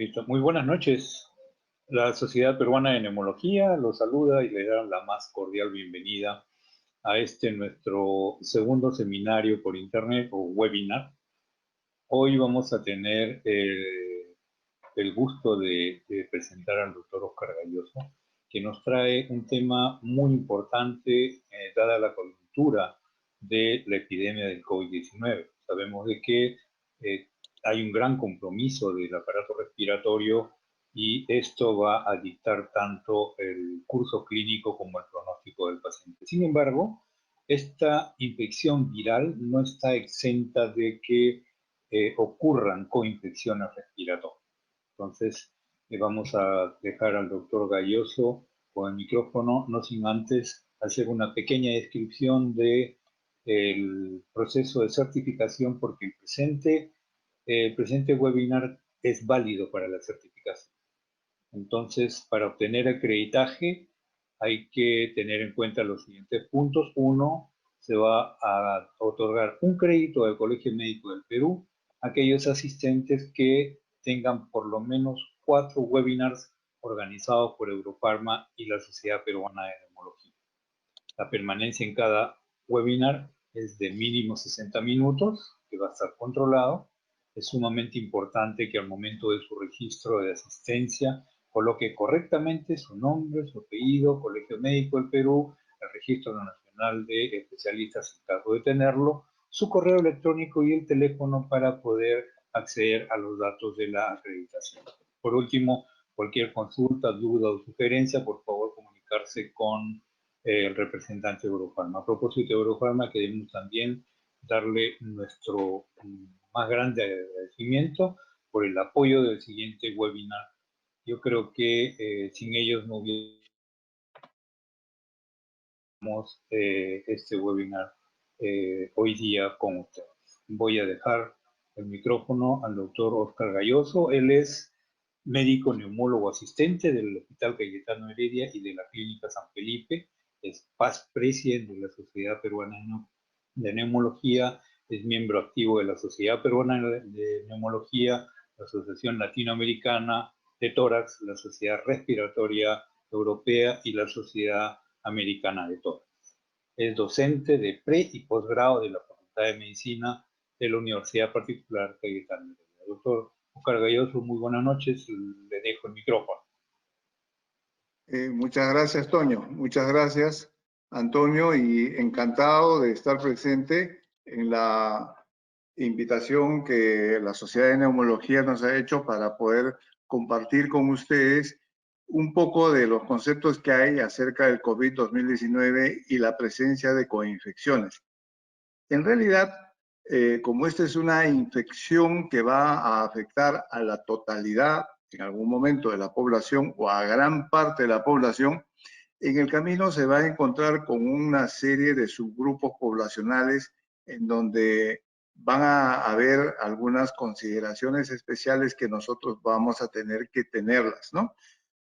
Listo. Muy buenas noches. La Sociedad Peruana de Neumología los saluda y le da la más cordial bienvenida a este nuestro segundo seminario por internet o webinar. Hoy vamos a tener el gusto de presentar al doctor Oscar Gayoso, que nos trae un tema muy importante dada la coyuntura de la epidemia del COVID-19. Sabemos de que hay un gran compromiso del aparato respiratorio y esto va a dictar tanto el curso clínico como el pronóstico del paciente. Sin embargo, esta infección viral no está exenta de que ocurran coinfecciones respiratorias. Entonces, le vamos a dejar al doctor Gayoso con el micrófono, no sin antes hacer una pequeña descripción de el proceso de certificación, porque el presente webinar es válido para la certificación. Entonces, para obtener acreditaje hay que tener en cuenta los siguientes puntos. Uno, se va a otorgar un crédito al Colegio Médico del Perú a aquellos asistentes que tengan por lo menos 4 webinars organizados por Eurofarma y la Sociedad Peruana de Neumología. La permanencia en cada webinar es de mínimo 60 minutos, que va a estar controlado. Es sumamente importante que al momento de su registro de asistencia coloque correctamente su nombre, su apellido, Colegio Médico del Perú, el Registro Nacional de Especialistas en caso de tenerlo, su correo electrónico y el teléfono para poder acceder a los datos de la acreditación. Por último, cualquier consulta, duda o sugerencia, por favor comunicarse con el representante de Eurofarma. A propósito de Eurofarma, queremos también darle nuestro más grande agradecimiento por el apoyo del siguiente webinar. Yo creo que sin ellos no hubiéramos este webinar hoy día con ustedes. Voy a dejar el micrófono al doctor Oscar Gayoso. Él es médico neumólogo asistente del Hospital Cayetano Heredia y de la Clínica San Felipe. Es past president de la Sociedad Peruana de Neumología, es miembro activo de la Sociedad Peruana de Neumología, la Asociación Latinoamericana de Tórax, la Sociedad Respiratoria Europea y la Sociedad Americana de Tórax. Es docente de pre y posgrado de la Facultad de Medicina de la Universidad Particular Cayetano Heredia. Doctor Oscar Gayoso, muy buenas noches, le dejo el micrófono. Muchas gracias, Toño. Muchas gracias, Antonio, y encantado de estar presente en la invitación que la Sociedad de Neumología nos ha hecho para poder compartir con ustedes un poco de los conceptos que hay acerca del COVID-2019 y la presencia de coinfecciones. En realidad, como esta es una infección que va a afectar a la totalidad en algún momento de la población o a gran parte de la población, en el camino se va a encontrar con una serie de subgrupos poblacionales en donde van a haber algunas consideraciones especiales que nosotros vamos a tener que tenerlas, ¿no?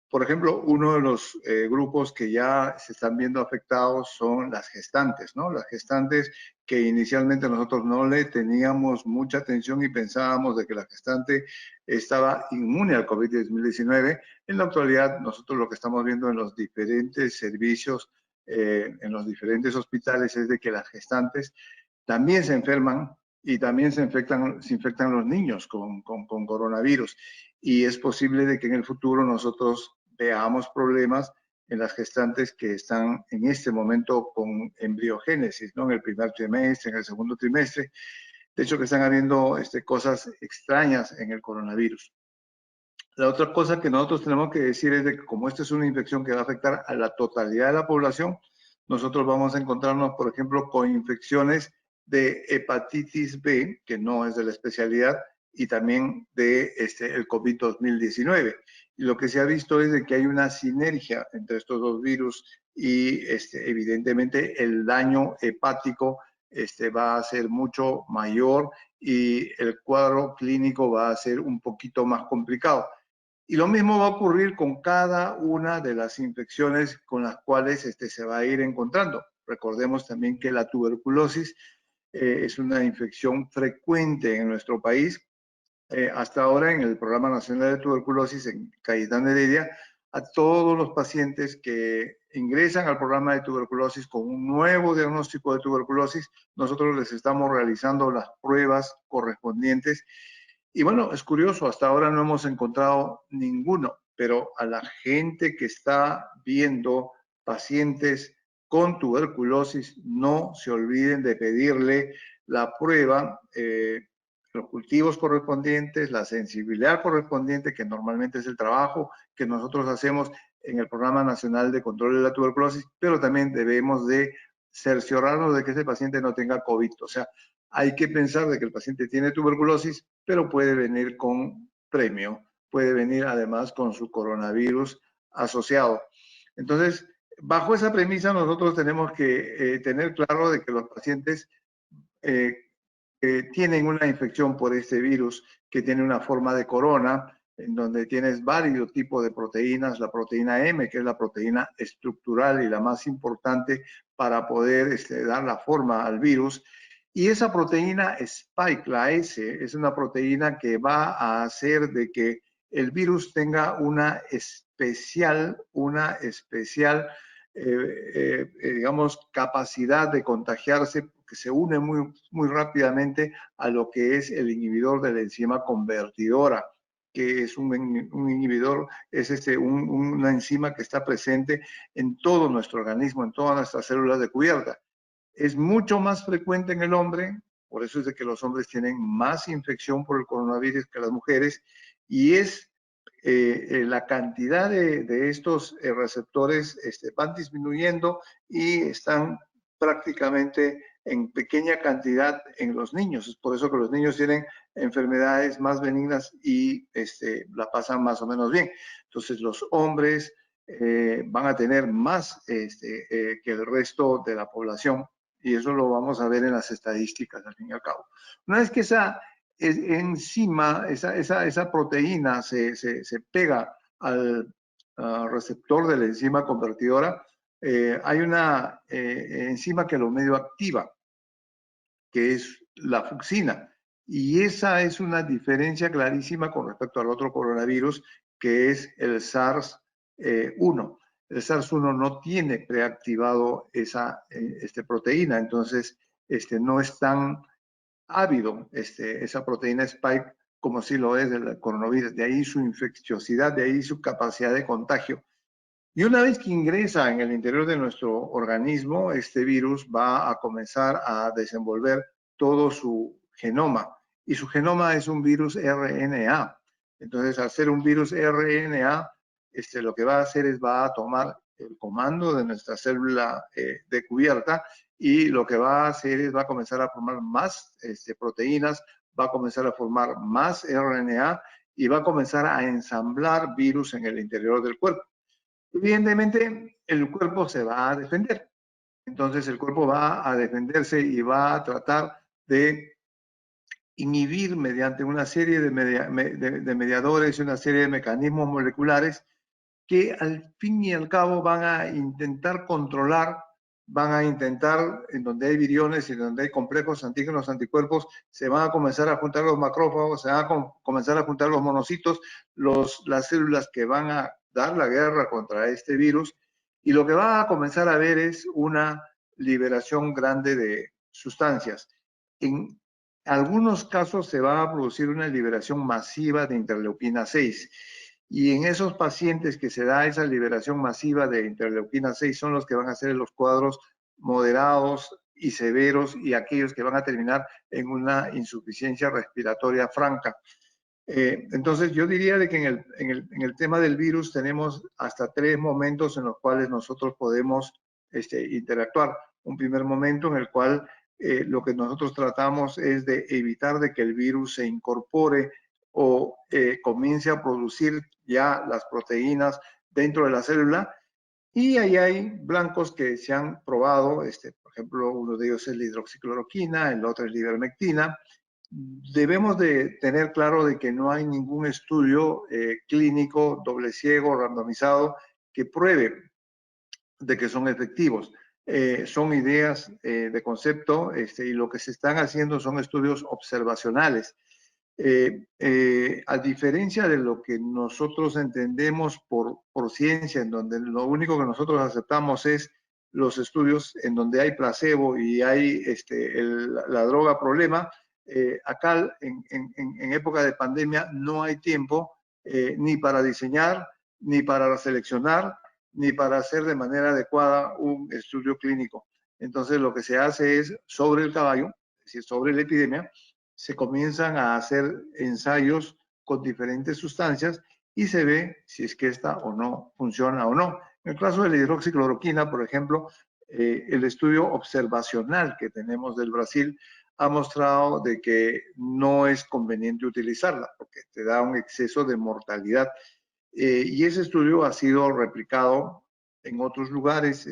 Por ejemplo, uno de los grupos que ya se están viendo afectados son las gestantes, ¿no? Las gestantes que inicialmente nosotros no le teníamos mucha atención y pensábamos de que la gestante estaba inmune al COVID-19. En la actualidad, nosotros lo que estamos viendo en los diferentes servicios, en los diferentes hospitales, es de que las gestantes también se enferman y también se infectan los niños con coronavirus. Y es posible de que en el futuro nosotros veamos problemas en las gestantes que están en este momento con embriogénesis, ¿no? En el primer trimestre, en el segundo trimestre. De hecho, que están habiendo cosas extrañas en el coronavirus. La otra cosa que nosotros tenemos que decir es de que como esta es una infección que va a afectar a la totalidad de la población, nosotros vamos a encontrarnos, por ejemplo, con infecciones de hepatitis B, que no es de la especialidad, y también de el COVID-2019. Y lo que se ha visto es de que hay una sinergia entre estos dos virus y evidentemente el daño hepático va a ser mucho mayor y el cuadro clínico va a ser un poquito más complicado. Y lo mismo va a ocurrir con cada una de las infecciones con las cuales se va a ir encontrando. Recordemos también que la tuberculosis es una infección frecuente en nuestro país hasta ahora en el Programa Nacional de Tuberculosis en Cayetano Heredia, a todos los pacientes que ingresan al programa de tuberculosis con un nuevo diagnóstico de tuberculosis, nosotros les estamos realizando las pruebas correspondientes. Y bueno, es curioso, hasta ahora no hemos encontrado ninguno, pero a la gente que está viendo pacientes con tuberculosis, no se olviden de pedirle la prueba, los cultivos correspondientes, la sensibilidad correspondiente, que normalmente es el trabajo que nosotros hacemos en el Programa Nacional de Control de la Tuberculosis, pero también debemos de cerciorarnos de que ese paciente no tenga COVID. O sea, hay que pensar de que el paciente tiene tuberculosis, pero puede venir con premio, puede venir además con su coronavirus asociado. Entonces, bajo esa premisa, nosotros tenemos que tener claro de que los pacientes tienen una infección por este virus que tiene una forma de corona, en donde tienes varios tipos de proteínas, la proteína M, que es la proteína estructural y la más importante para poder dar la forma al virus. Y esa proteína Spike, la S, es una proteína que va a hacer de que el virus tenga una especial digamos, capacidad de contagiarse, que se une muy rápidamente a lo que es el inhibidor de la enzima convertidora, que es un inhibidor, es una enzima que está presente en todo nuestro organismo, en todas nuestras células de cubierta. Es mucho más frecuente en el hombre, por eso es de que los hombres tienen más infección por el coronavirus que las mujeres, y es la cantidad de estos receptores van disminuyendo y están prácticamente en pequeña cantidad en los niños. Es por eso que los niños tienen enfermedades más benignas y la pasan más o menos bien. Entonces los hombres van a tener más que el resto de la población, y eso lo vamos a ver en las estadísticas al fin y al cabo. Una vez que esa enzima, esa proteína se pega al receptor de la enzima convertidora, hay una enzima que lo medio activa, que es la fucsina. Y esa es una diferencia clarísima con respecto al otro coronavirus, que es el SARS-1. El SARS-1 no tiene preactivado esa proteína, entonces no es tan ávido esa proteína Spike como si lo es del coronavirus. De ahí su infecciosidad, de ahí su capacidad de contagio. Y una vez que ingresa en el interior de nuestro organismo, este virus va a comenzar a desenvolver todo su genoma. Y su genoma es un virus RNA. Entonces, al ser un virus RNA, lo que va a hacer es va a tomar el comando de nuestra célula de cubierta, y lo que va a hacer es va a comenzar a formar más proteínas, va a comenzar a formar más RNA y va a comenzar a ensamblar virus en el interior del cuerpo. Evidentemente, el cuerpo se va a defender. Entonces, el cuerpo va a defenderse y va a tratar de inhibir mediante una serie de mediadores y una serie de mecanismos moleculares que al fin y al cabo van a intentar controlar, van a intentar, en donde hay viriones y donde hay complejos antígenos, anticuerpos, se van a comenzar a juntar los macrófagos, se van a comenzar a juntar los monocitos, las células que van a dar la guerra contra este virus, y lo que va a comenzar a ver es una liberación grande de sustancias. En algunos casos se va a producir una liberación masiva de interleuquina 6. Y en esos pacientes que se da esa liberación masiva de interleuquina 6 son los que van a ser los cuadros moderados y severos, y aquellos que van a terminar en una insuficiencia respiratoria franca. Entonces yo diría de que en el tema del virus tenemos hasta 3 momentos en los cuales nosotros podemos interactuar. Un primer momento en el cual lo que nosotros tratamos es de evitar de que el virus se incorpore o comience a producir ya las proteínas dentro de la célula. Y ahí hay blancos que se han probado, por ejemplo, uno de ellos es la hidroxicloroquina, el otro es la ivermectina. Debemos de tener claro de que no hay ningún estudio clínico doble ciego randomizado que pruebe de que son efectivos. Son ideas de concepto, y lo que se están haciendo son estudios observacionales. A diferencia de lo que nosotros entendemos por ciencia, en donde lo único que nosotros aceptamos es los estudios en donde hay placebo y hay la droga problema, acá en época de pandemia no hay tiempo ni para diseñar, ni para seleccionar, ni para hacer de manera adecuada un estudio clínico. Entonces lo que se hace es sobre el caballo, es decir, sobre la epidemia, se comienzan a hacer ensayos con diferentes sustancias y se ve si es que esta o no funciona o no. En el caso de la hidroxicloroquina, por ejemplo, el estudio observacional que tenemos del Brasil ha mostrado de que no es conveniente utilizarla porque te da un exceso de mortalidad. Y ese estudio ha sido replicado en otros lugares.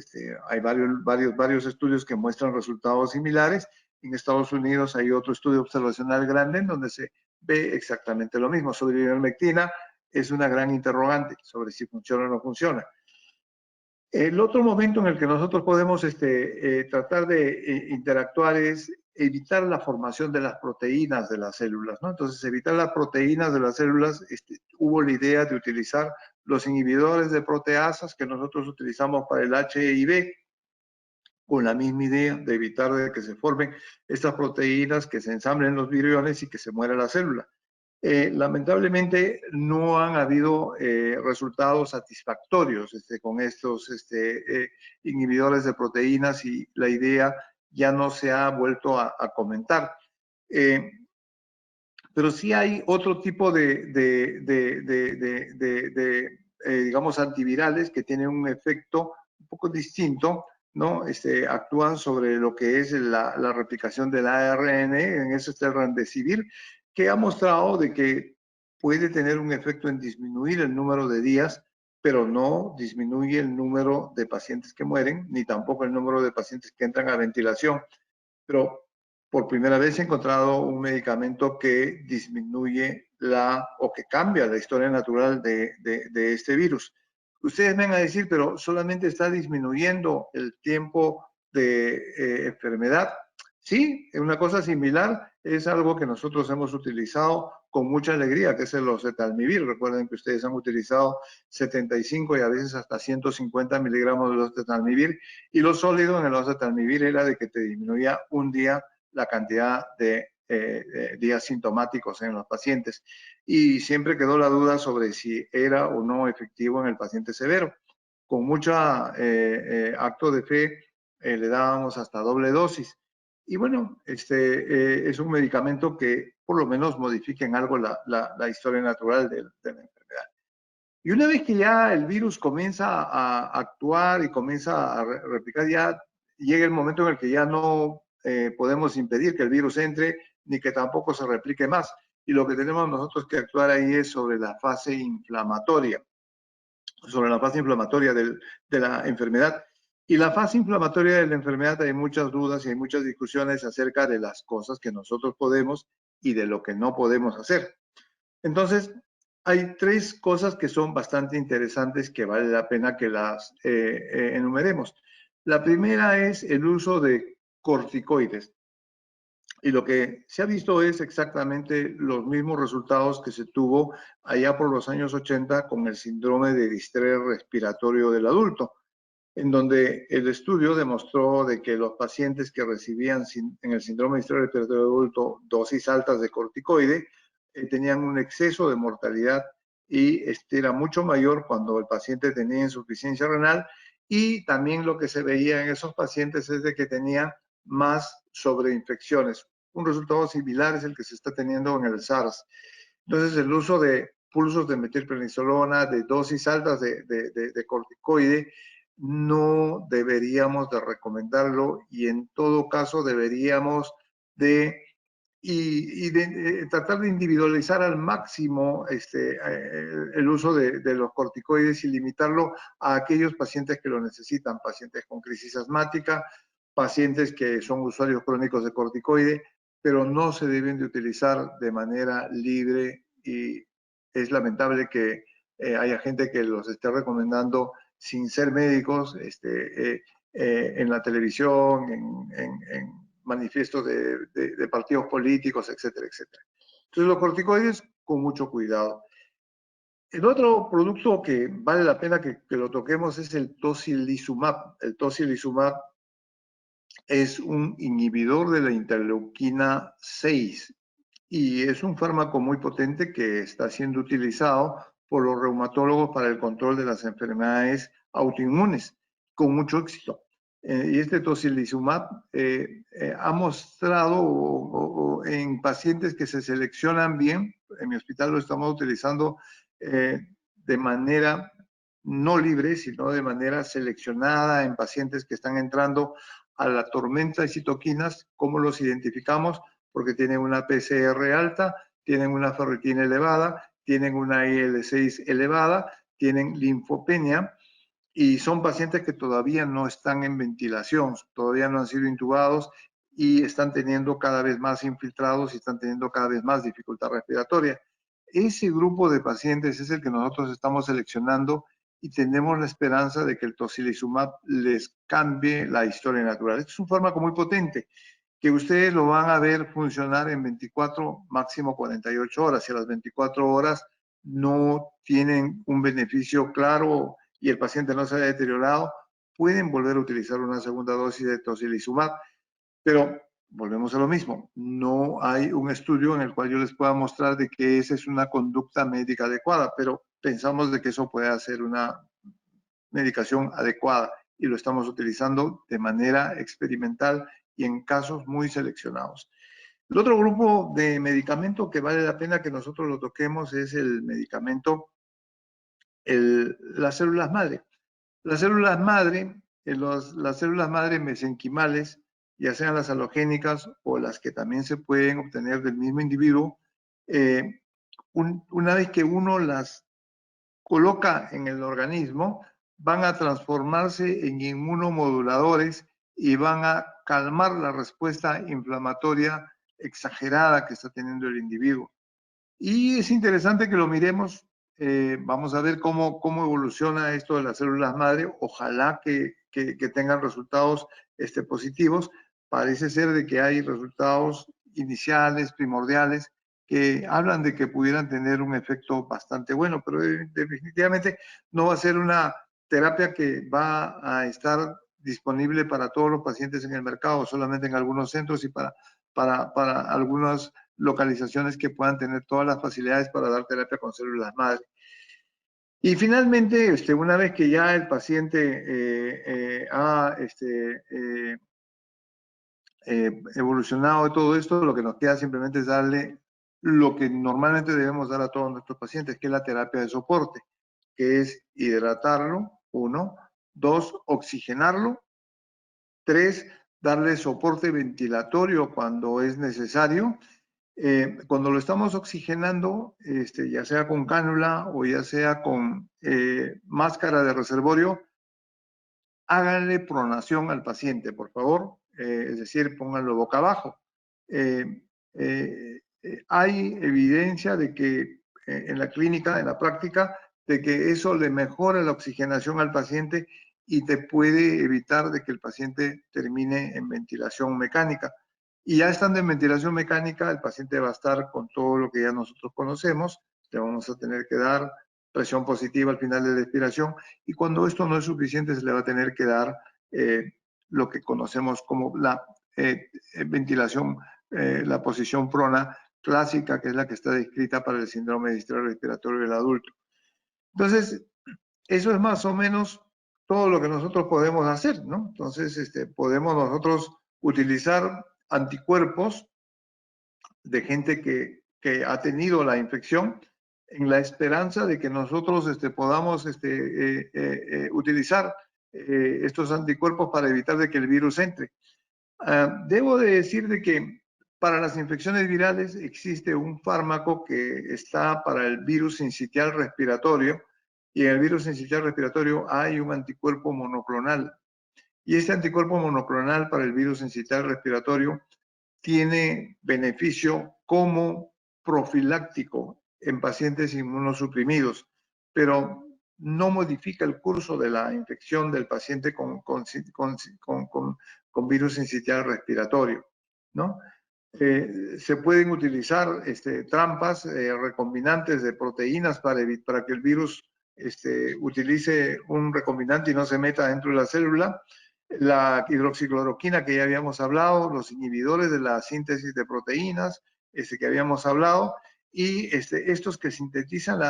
Hay varios estudios que muestran resultados similares. En Estados Unidos hay otro estudio observacional grande en donde se ve exactamente lo mismo. Sobre la ivermectina es una gran interrogante sobre si funciona o no funciona. El otro momento en el que nosotros podemos tratar de interactuar es evitar la formación de las proteínas de las células, ¿no? Entonces, evitar las proteínas de las células, hubo la idea de utilizar los inhibidores de proteasas que nosotros utilizamos para el HIV, con la misma idea de evitar de que se formen estas proteínas, que se ensamblen los viriones y que se muera la célula. Lamentablemente no han habido resultados satisfactorios con estos inhibidores de proteínas y la idea ya no se ha vuelto a comentar. Pero sí hay otro tipo digamos, antivirales que tienen un efecto un poco distinto, ¿no? Actúan sobre lo que es la replicación del ARN, en eso está el Remdesivir, que ha mostrado de que puede tener un efecto en disminuir el número de días, pero no disminuye el número de pacientes que mueren, ni tampoco el número de pacientes que entran a ventilación. Pero por primera vez he encontrado un medicamento que disminuye o que cambia la historia natural de este virus. Ustedes van a decir, pero solamente está disminuyendo el tiempo de enfermedad. Sí, una cosa similar es algo que nosotros hemos utilizado con mucha alegría, que es el oseltamivir. Recuerden que ustedes han utilizado 75 y a veces hasta 150 miligramos de oseltamivir, y lo sólido en el oseltamivir era de que te disminuía un día la cantidad de días sintomáticos en los pacientes. Y siempre quedó la duda sobre si era o no efectivo en el paciente severo. Con mucho acto de fe le dábamos hasta doble dosis. Y bueno, es un medicamento que por lo menos modifica en algo la historia natural de la enfermedad. Y una vez que ya el virus comienza a actuar y comienza a replicar, ya llega el momento en el que ya no podemos impedir que el virus entre ni que tampoco se replique más. Y lo que tenemos nosotros que actuar ahí es sobre la fase inflamatoria, de la enfermedad. Y la fase inflamatoria de la enfermedad hay muchas dudas y hay muchas discusiones acerca de las cosas que nosotros podemos y de lo que no podemos hacer. Entonces, hay tres cosas que son bastante interesantes que vale la pena que las enumeremos. La primera es el uso de corticoides. Y lo que se ha visto es exactamente los mismos resultados que se tuvo allá por los años 80 con el síndrome de distrés respiratorio del adulto, en donde el estudio demostró de que los pacientes que recibían en el síndrome de distrés respiratorio del adulto dosis altas de corticoide tenían un exceso de mortalidad, y era mucho mayor cuando el paciente tenía insuficiencia renal, y también lo que se veía en esos pacientes es de que tenía más sobreinfecciones. Un resultado similar es el que se está teniendo en el SARS. Entonces, el uso de pulsos de metilprednisolona, de dosis altas de corticoide, no deberíamos de recomendarlo, y en todo caso deberíamos de tratar de individualizar al máximo el uso de los corticoides y limitarlo a aquellos pacientes que lo necesitan, pacientes con crisis asmática, pacientes que son usuarios crónicos de corticoide, pero no se deben de utilizar de manera libre, y es lamentable que haya gente que los esté recomendando sin ser médicos en la televisión, en manifiestos de partidos políticos, etcétera, etcétera. Entonces, los corticoides con mucho cuidado. El otro producto que vale la pena que lo toquemos es el tocilizumab. El tocilizumab es un inhibidor de la interleuquina 6 y es un fármaco muy potente que está siendo utilizado por los reumatólogos para el control de las enfermedades autoinmunes con mucho éxito. Y este tocilizumab ha mostrado en pacientes que se seleccionan bien, en mi hospital lo estamos utilizando de manera no libre, sino de manera seleccionada en pacientes que están entrando a la tormenta de citoquinas. ¿Cómo los identificamos? Porque tienen una PCR alta, tienen una ferritina elevada, tienen una IL-6 elevada, tienen linfopenia y son pacientes que todavía no están en ventilación, todavía no han sido intubados y están teniendo cada vez más infiltrados y están teniendo cada vez más dificultad respiratoria. Ese grupo de pacientes es el que nosotros estamos seleccionando y tenemos la esperanza de que el tocilizumab les cambie la historia natural. Este es un fármaco muy potente que ustedes lo van a ver funcionar en 24, máximo 48 horas. Si a las 24 horas no tienen un beneficio claro y el paciente no se ha deteriorado, pueden volver a utilizar una segunda dosis de tocilizumab. Pero volvemos a lo mismo, no hay un estudio en el cual yo les pueda mostrar de que esa es una conducta médica adecuada, pero pensamos de que eso puede ser una medicación adecuada y lo estamos utilizando de manera experimental y en casos muy seleccionados. El otro grupo de medicamento que vale la pena que nosotros lo toquemos es el medicamento, las células madre. Las células madre, las células madre mesenquimales, ya sean las halogénicas o las que también se pueden obtener del mismo individuo, una vez que uno las coloca en el organismo, van a transformarse en inmunomoduladores y van a calmar la respuesta inflamatoria exagerada que está teniendo el individuo. Y es interesante que lo miremos. Vamos a ver cómo evoluciona esto de las células madre. Ojalá que tengan resultados positivos. Parece ser de que hay resultados iniciales, primordiales, que hablan de que pudieran tener un efecto bastante bueno, pero definitivamente no va a ser una terapia que va a estar disponible para todos los pacientes en el mercado, solamente en algunos centros y para algunas localizaciones que puedan tener todas las facilidades para dar terapia con células madre. Y finalmente, una vez que ya el paciente ha evolucionado de todo esto, lo que nos queda simplemente es darle lo que normalmente debemos dar a todos nuestros pacientes, que es la terapia de soporte, que es hidratarlo, 1, 2, oxigenarlo, 3, darle soporte ventilatorio cuando es necesario. Cuando lo estamos oxigenando, ya sea con cánula o ya sea con máscara de reservorio, háganle pronación al paciente, por favor, es decir, pónganlo boca abajo. Hay evidencia de que en la clínica, en la práctica, de que eso le mejora la oxigenación al paciente y te puede evitar de que el paciente termine en ventilación mecánica. Y ya estando en ventilación mecánica, el paciente va a estar con todo lo que ya nosotros conocemos, le vamos a tener que dar presión positiva al final de la expiración, y cuando esto no es suficiente se le va a tener que dar lo que conocemos como la ventilación, la posición prona clásica, que es la que está descrita para el síndrome de distrés respiratorio del adulto. Entonces, eso es más o menos todo lo que nosotros podemos hacer, ¿no? Entonces, podemos nosotros utilizar anticuerpos de gente que ha tenido la infección en la esperanza de que nosotros podamos utilizar estos anticuerpos para evitar de que el virus entre. Debo de decir de que para las infecciones virales existe un fármaco que está para el virus sincitial respiratorio, y en el virus sincitial respiratorio hay un anticuerpo monoclonal. Y este anticuerpo monoclonal para el virus sincitial respiratorio tiene beneficio como profiláctico en pacientes inmunosuprimidos, pero no modifica el curso de la infección del paciente con virus sincitial respiratorio, ¿no? se pueden utilizar trampas recombinantes de proteínas para que el virus utilice un recombinante y no se meta dentro de la célula. La hidroxicloroquina que ya habíamos hablado, los inhibidores de la síntesis de proteínas que habíamos hablado, y estos que sintetizan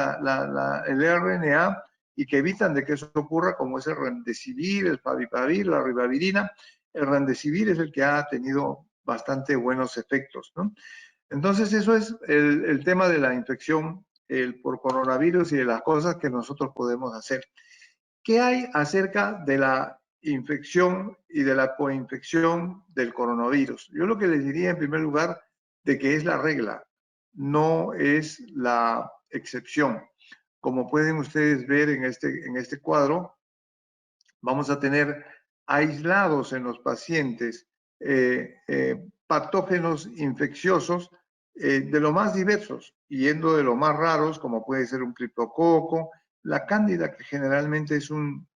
el RNA y que evitan de que eso ocurra, como es el remdesivir, el favipiravir, la ribavirina. El remdesivir es el que ha tenido bastante buenos efectos, ¿no? Entonces, eso es el tema de la infección por coronavirus y de las cosas que nosotros podemos hacer. ¿Qué hay acerca de la infección y de la coinfección del coronavirus? Yo lo que les diría en primer lugar de que es la regla, no es la excepción. Como pueden ustedes ver en este cuadro, vamos a tener aislados en los pacientes patógenos infecciosos de lo más diversos, yendo de lo más raros, como puede ser un criptococo, la cándida, que generalmente es un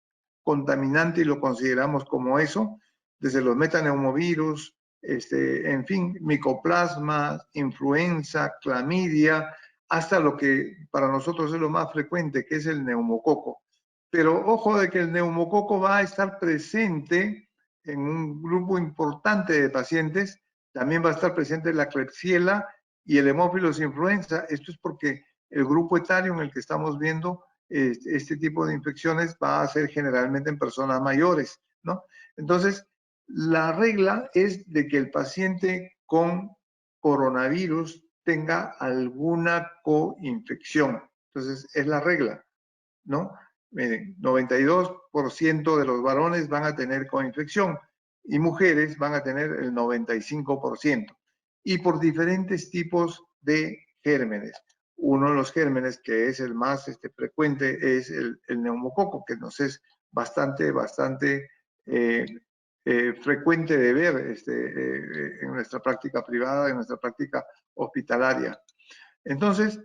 contaminante y lo consideramos como eso, desde los metaneumovirus, en fin, micoplasma, influenza, clamidia, hasta lo que para nosotros es lo más frecuente, que es el neumococo. Pero ojo de que el neumococo va a estar presente en un grupo importante de pacientes. También va a estar presente la Klebsiella y el Haemophilus influenza. Esto es porque el grupo etario en el que estamos viendo este tipo de infecciones va a ser generalmente en personas mayores, ¿no? Entonces, la regla es de que el paciente con coronavirus tenga alguna coinfección. Entonces, es la regla, ¿no? Miren, 92% de los varones van a tener coinfección y mujeres van a tener el 95%. Y por diferentes tipos de gérmenes. Uno de los gérmenes que es el más frecuente es el neumococo, que nos es bastante frecuente de ver en nuestra práctica privada, en nuestra práctica hospitalaria. Entonces,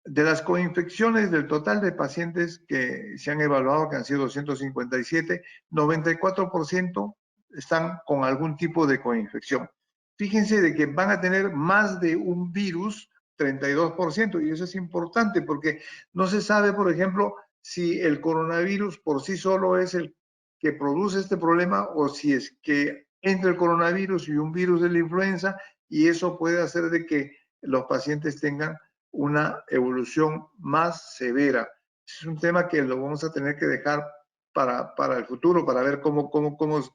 de las coinfecciones del total de pacientes que se han evaluado, que han sido 257, 94% están con algún tipo de coinfección. Fíjense de que van a tener más de un virus, 32%, y eso es importante porque no se sabe, por ejemplo, si el coronavirus por sí solo es el que produce este problema o si es que entra el coronavirus y un virus de la influenza, y eso puede hacer de que los pacientes tengan una evolución más severa. Es un tema que lo vamos a tener que dejar para el futuro, para ver cómo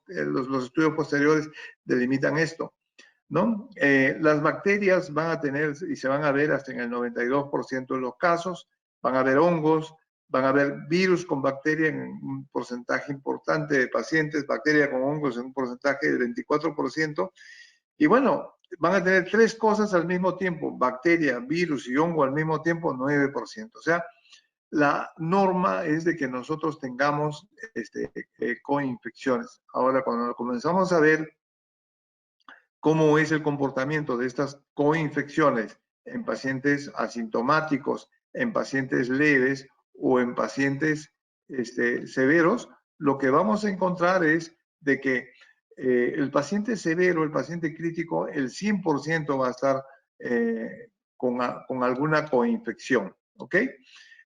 los estudios posteriores delimitan esto, ¿no? Las bacterias van a tener y se van a ver hasta en el 92% de los casos, van a haber hongos, van a haber virus con bacteria en un porcentaje importante de pacientes, bacteria con hongos en un porcentaje del 24%, y bueno, van a tener tres cosas al mismo tiempo, bacteria, virus y hongo al mismo tiempo, 9%. O sea, la norma es de que nosotros tengamos coinfecciones. Ahora, cuando comenzamos a ver cómo es el comportamiento de estas coinfecciones en pacientes asintomáticos, en pacientes leves o en pacientes severos, lo que vamos a encontrar es de que el paciente severo, el paciente crítico, el 100% va a estar con alguna coinfección, ¿ok?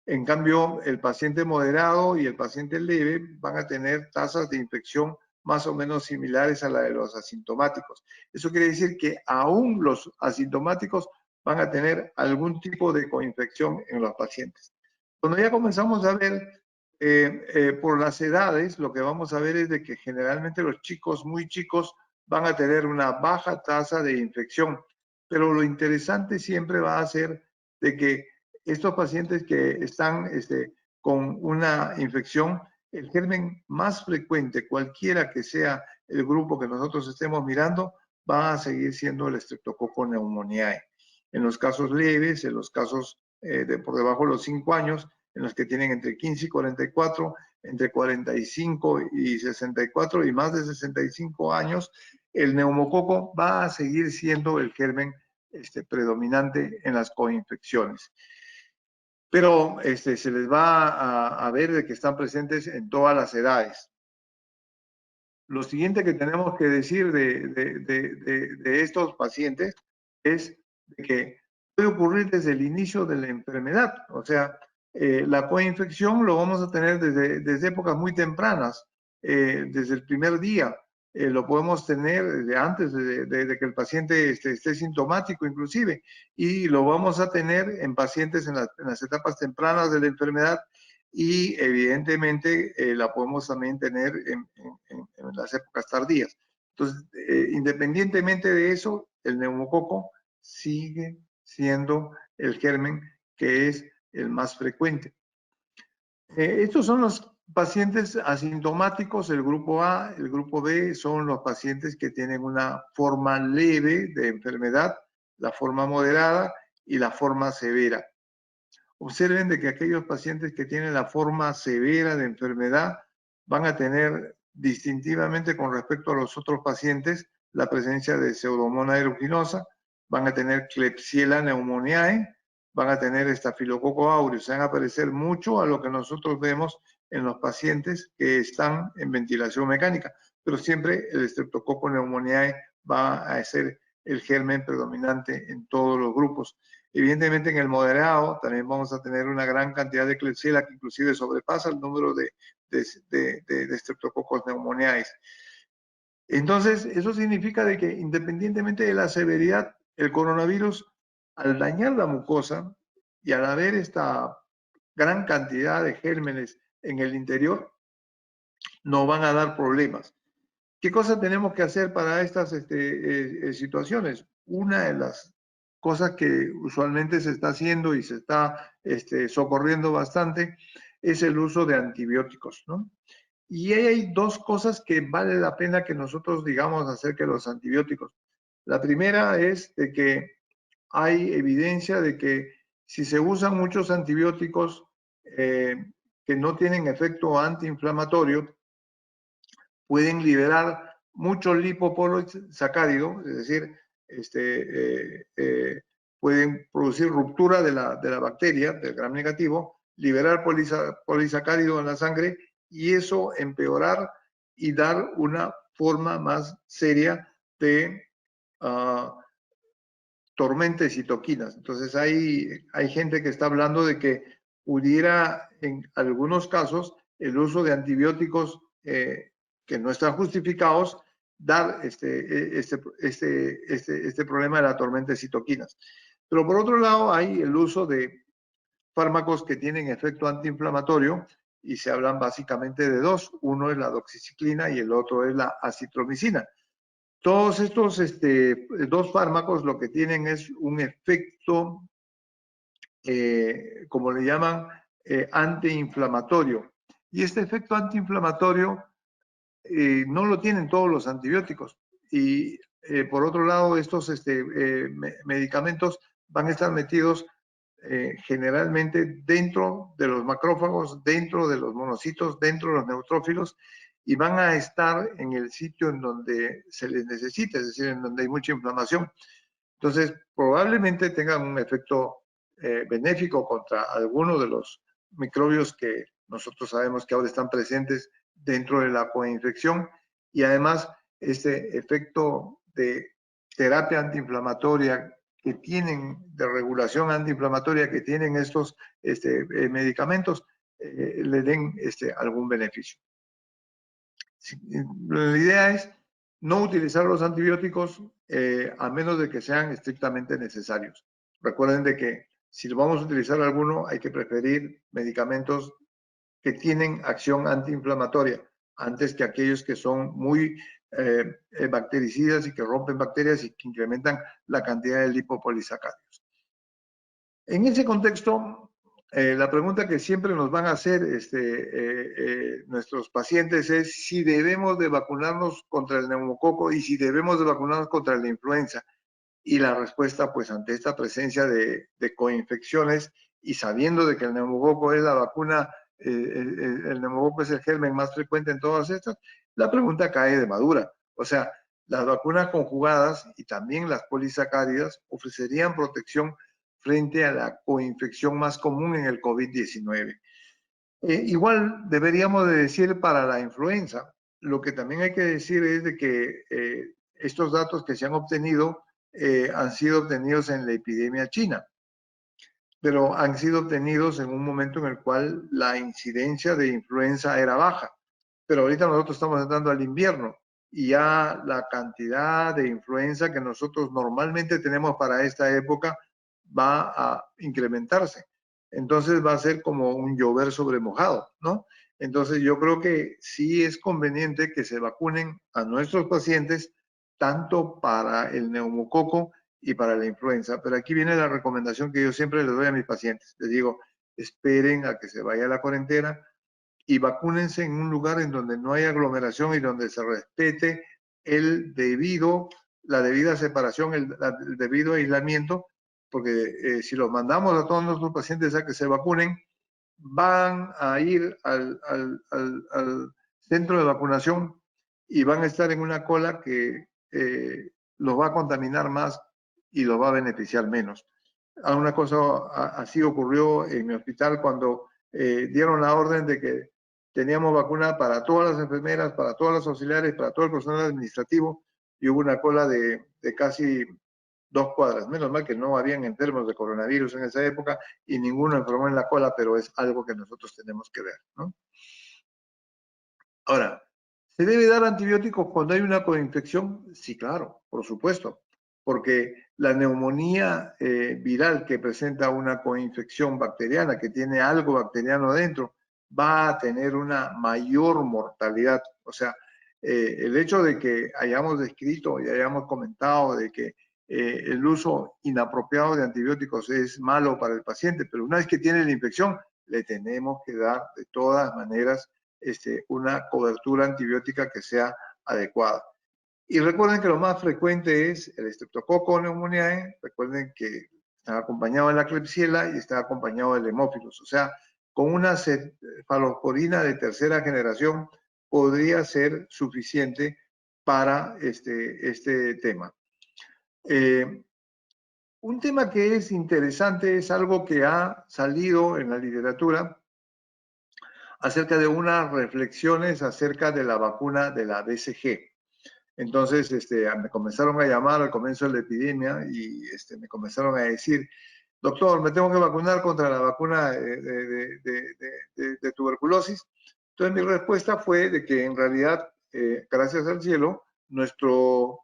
En cambio, el paciente moderado y el paciente leve van a tener tasas de infección más o menos similares a la de los asintomáticos. Eso quiere decir que aún los asintomáticos van a tener algún tipo de coinfección en los pacientes. Cuando ya comenzamos a ver por las edades, lo que vamos a ver es de que generalmente los chicos muy chicos van a tener una baja tasa de infección, pero lo interesante siempre va a ser de que estos pacientes que están con una infección, el germen más frecuente, cualquiera que sea el grupo que nosotros estemos mirando, va a seguir siendo el Streptococcus pneumoniae. En los casos leves, en los casos por debajo de los 5 años, en los que tienen entre 15 y 44, entre 45 y 64 y más de 65 años, el neumococo va a seguir siendo el germen predominante en las coinfecciones. Pero se les va a ver de que están presentes en todas las edades. Lo siguiente que tenemos que decir de estos pacientes es de que puede ocurrir desde el inicio de la enfermedad. O sea, la coinfección lo vamos a tener desde épocas muy tempranas, desde el primer día. Lo podemos tener desde antes de que el paciente esté sintomático inclusive, y lo vamos a tener en pacientes en las etapas tempranas de la enfermedad, y evidentemente la podemos también tener en las épocas tardías. Entonces, independientemente de eso, el neumococo sigue siendo el germen que es el más frecuente. Estos son los pacientes asintomáticos, el grupo A. El grupo B son los pacientes que tienen una forma leve de enfermedad, la forma moderada y la forma severa. Observen de que aquellos pacientes que tienen la forma severa de enfermedad van a tener distintivamente con respecto a los otros pacientes la presencia de Pseudomonas aeruginosa, van a tener Klebsiella pneumoniae, van a tener Staphylococcus aureus, van a parecer mucho a lo que nosotros vemos en los pacientes que están en ventilación mecánica, pero siempre el Streptococcus pneumoniae va a ser el germen predominante en todos los grupos. Evidentemente en el moderado también vamos a tener una gran cantidad de Klebsiella que inclusive sobrepasa el número de Streptococcus pneumoniae. Entonces, eso significa de que independientemente de la severidad, el coronavirus, al dañar la mucosa y al haber esta gran cantidad de gérmenes en el interior, no van a dar problemas. ¿Qué cosa tenemos que hacer para estas situaciones? Una de las cosas que usualmente se está haciendo y se está socorriendo bastante es el uso de antibióticos, ¿no? Y ahí hay dos cosas que vale la pena que nosotros digamos acerca de los antibióticos. La primera es de que hay evidencia de que si se usan muchos antibióticos que no tienen efecto antiinflamatorio, pueden liberar muchos lipopolisacáridos, es decir, pueden producir ruptura de la bacteria, del gram negativo, liberar polisacáridos en la sangre y eso empeorar y dar una forma más seria de tormenta de citoquinas. Entonces hay gente que está hablando de que pudiera en algunos casos el uso de antibióticos que no están justificados dar este problema de la tormenta de citoquinas. Pero por otro lado hay el uso de fármacos que tienen efecto antiinflamatorio y se hablan básicamente de dos. Uno es la doxiciclina y el otro es la acitromicina. Todos estos dos fármacos lo que tienen es un efecto, como le llaman, antiinflamatorio. Y este efecto antiinflamatorio no lo tienen todos los antibióticos. Y por otro lado, estos medicamentos van a estar metidos generalmente dentro de los macrófagos, dentro de los monocitos, dentro de los neutrófilos, y van a estar en el sitio en donde se les necesita, es decir, en donde hay mucha inflamación. Entonces, probablemente tengan un efecto benéfico contra algunos de los microbios que nosotros sabemos que ahora están presentes dentro de la coinfección, y además este efecto de terapia antiinflamatoria que tienen, de regulación antiinflamatoria que tienen estos medicamentos, le den algún beneficio. La idea es no utilizar los antibióticos a menos de que sean estrictamente necesarios. Recuerden de que si vamos a utilizar alguno, hay que preferir medicamentos que tienen acción antiinflamatoria antes que aquellos que son muy bactericidas y que rompen bacterias y que incrementan la cantidad de lipopolisacáridos. En ese contexto, la pregunta que siempre nos van a hacer nuestros pacientes es si debemos de vacunarnos contra el neumococo y si debemos de vacunarnos contra la influenza. Y la respuesta, pues ante esta presencia de coinfecciones y sabiendo de que el neumococo es la vacuna, el neumococo es el germen más frecuente en todas estas, la pregunta cae de madura. O sea, las vacunas conjugadas y también las polisacáridas ofrecerían protección frente a la coinfección más común en el COVID-19. Igual deberíamos de decir para la influenza. Lo que también hay que decir es de que estos datos que se han obtenido han sido obtenidos en la epidemia china, pero han sido obtenidos en un momento en el cual la incidencia de influenza era baja. Pero ahorita nosotros estamos entrando al invierno y ya la cantidad de influenza que nosotros normalmente tenemos para esta época va a incrementarse. Entonces va a ser como un llover sobre mojado, ¿no? Entonces yo creo que sí es conveniente que se vacunen a nuestros pacientes tanto para el neumococo y para la influenza. Pero aquí viene la recomendación que yo siempre les doy a mis pacientes. Les digo, esperen a que se vaya la cuarentena y vacúnense en un lugar en donde no hay aglomeración y donde se respete la debida separación, el debido aislamiento, porque si los mandamos a todos nuestros pacientes a que se vacunen, van a ir al centro de vacunación y van a estar en una cola que los va a contaminar más y los va a beneficiar menos. Una cosa así ocurrió en mi hospital cuando dieron la orden de que teníamos vacuna para todas las enfermeras, para todas las auxiliares, para todo el personal administrativo, y hubo una cola de casi 2 cuadras. Menos mal que no habían enfermos de coronavirus en esa época y ninguno enfermó en la cola, pero es algo que nosotros tenemos que ver, ¿no? Ahora, ¿se debe dar antibióticos cuando hay una coinfección? Sí, claro, por supuesto, porque la neumonía viral que presenta una coinfección bacteriana, que tiene algo bacteriano dentro, va a tener una mayor mortalidad. O sea, el hecho de que hayamos descrito y hayamos comentado de que el uso inapropiado de antibióticos es malo para el paciente, pero una vez que tiene la infección, le tenemos que dar de todas maneras una cobertura antibiótica que sea adecuada. Y recuerden que lo más frecuente es el Streptococcus pneumoniae. Recuerden que está acompañado de la Klebsiella y está acompañado del Hemófilos. O sea, con una cefalosporina de tercera generación podría ser suficiente para este tema. Un tema que es interesante es algo que ha salido en la literatura acerca de unas reflexiones acerca de la vacuna de la BCG. Entonces, me comenzaron a llamar al comienzo de la epidemia y me comenzaron a decir, doctor, me tengo que vacunar contra la vacuna de tuberculosis. Entonces, mi respuesta fue de que en realidad, gracias al cielo, nuestro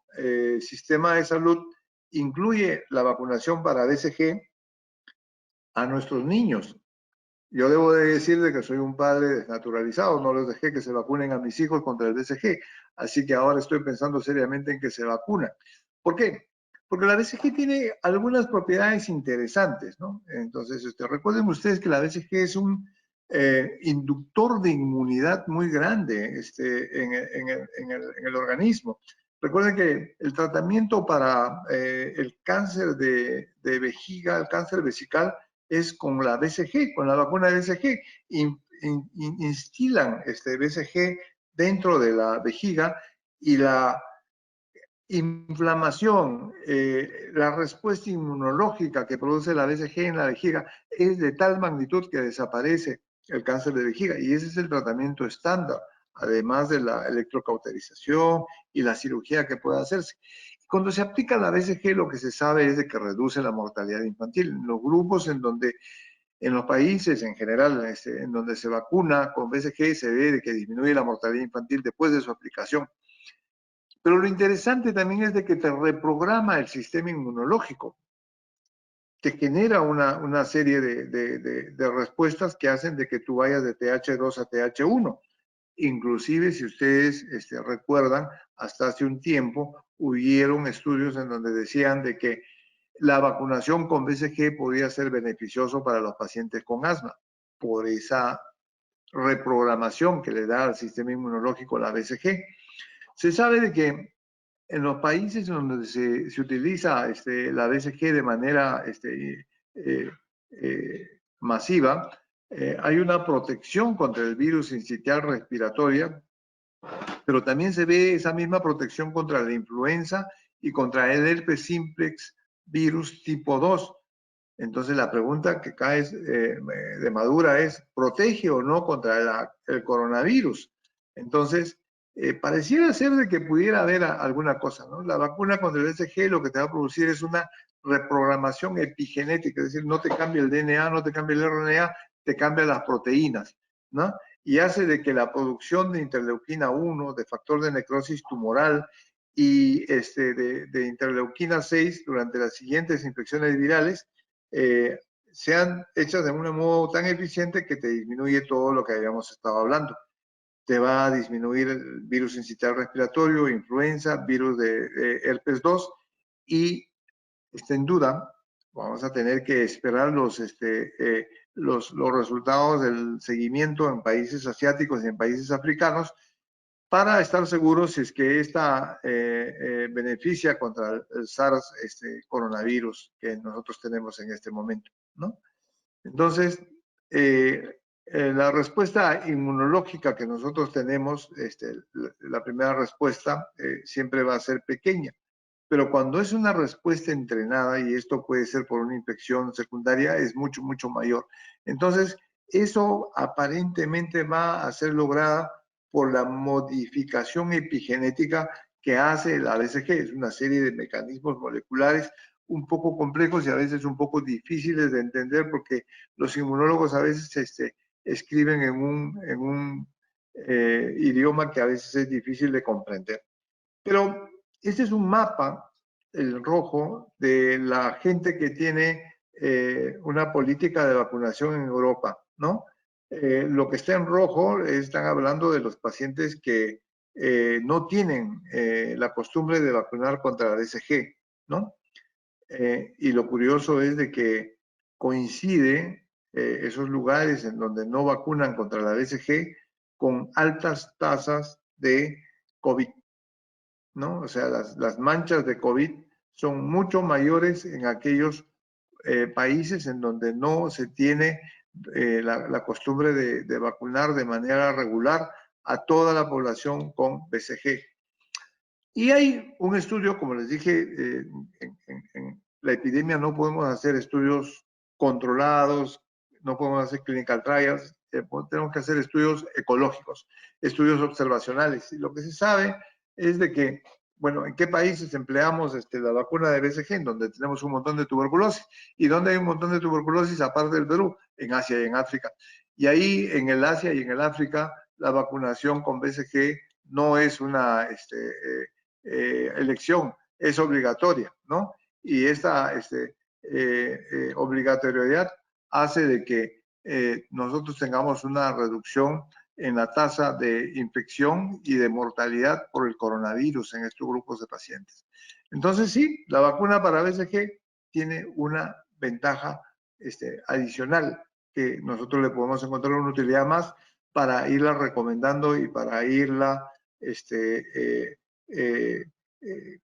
sistema de salud incluye la vacunación para BCG a nuestros niños. Yo debo de decir de que soy un padre desnaturalizado, no les dejé que se vacunen a mis hijos contra el BCG, así que ahora estoy pensando seriamente en que se vacunen. ¿Por qué? Porque la BCG tiene algunas propiedades interesantes, ¿no? Entonces, recuerden ustedes que la BCG es un inductor de inmunidad muy grande en el organismo. Recuerden que el tratamiento para el cáncer de vejiga, el cáncer vesical, es con la BCG, con la vacuna de BCG. Instilan BCG dentro de la vejiga y la inflamación, la respuesta inmunológica que produce la BCG en la vejiga es de tal magnitud que desaparece el cáncer de vejiga, y ese es el tratamiento estándar, además de la electrocauterización y la cirugía que puede hacerse. Cuando se aplica la BCG, lo que se sabe es de que reduce la mortalidad infantil. En los grupos en los países en general, en donde se vacuna con BCG, se ve de que disminuye la mortalidad infantil después de su aplicación. Pero lo interesante también es de que te reprograma el sistema inmunológico. Te genera una serie de respuestas que hacen de que tú vayas de TH2 a TH1. Inclusive, si ustedes recuerdan, hasta hace un tiempo hubieron estudios en donde decían de que la vacunación con BCG podía ser beneficioso para los pacientes con asma, por esa reprogramación que le da al sistema inmunológico la BCG. Se sabe de que en los países donde se utiliza la BCG de manera masiva, hay una protección contra el virus sincitial respiratoria, pero también se ve esa misma protección contra la influenza y contra el herpes simplex virus tipo 2. Entonces la pregunta que cae de madura es, ¿protege o no contra el coronavirus? Entonces, pareciera ser de que pudiera haber alguna cosa, ¿no? La vacuna contra el VSG lo que te va a producir es una reprogramación epigenética, es decir, no te cambia el DNA, no te cambia el RNA, te cambia las proteínas, ¿no? Y hace de que la producción de interleuquina 1, de factor de necrosis tumoral y de interleuquina 6 durante las siguientes infecciones virales sean hechas de un modo tan eficiente que te disminuye todo lo que habíamos estado hablando. Te va a disminuir el virus sincitial respiratorio, influenza, virus de herpes 2 y está en duda. Vamos a tener que esperar los resultados del seguimiento en países asiáticos y en países africanos para estar seguros si es que esta beneficia contra el SARS coronavirus que nosotros tenemos en este momento, ¿no? Entonces, la respuesta inmunológica que nosotros tenemos, la primera respuesta siempre va a ser pequeña, pero cuando es una respuesta entrenada, y esto puede ser por una infección secundaria, es mucho, mucho mayor. Entonces, eso aparentemente va a ser lograda por la modificación epigenética que hace la BCG. Es una serie de mecanismos moleculares un poco complejos y a veces un poco difíciles de entender porque los inmunólogos a veces escriben en un idioma que a veces es difícil de comprender. Pero este es un mapa, el rojo, de la gente que tiene una política de vacunación en Europa, ¿no? Lo que está en rojo están hablando de los pacientes que no tienen la costumbre de vacunar contra la BCG, ¿no? Y lo curioso es de que coincide esos lugares en donde no vacunan contra la BCG con altas tasas de COVID, ¿no? O sea, las manchas de COVID son mucho mayores en aquellos países en donde no se tiene la costumbre de vacunar de manera regular a toda la población con BCG. Y hay un estudio, como les dije, en la epidemia no podemos hacer estudios controlados, no podemos hacer clinical trials, tenemos que hacer estudios ecológicos, estudios observacionales. Y lo que se sabe es de que, bueno, ¿en qué países empleamos la vacuna de BCG? En donde tenemos un montón de tuberculosis. ¿Y dónde hay un montón de tuberculosis aparte del Perú? En Asia y en África. Y ahí, en el Asia y en el África, la vacunación con BCG no es una elección, es obligatoria, ¿no? Y esta obligatoriedad hace de que nosotros tengamos una reducción en la tasa de infección y de mortalidad por el coronavirus en estos grupos de pacientes. Entonces, sí, la vacuna para BCG tiene una ventaja adicional que nosotros le podemos encontrar una utilidad más para irla recomendando y para irla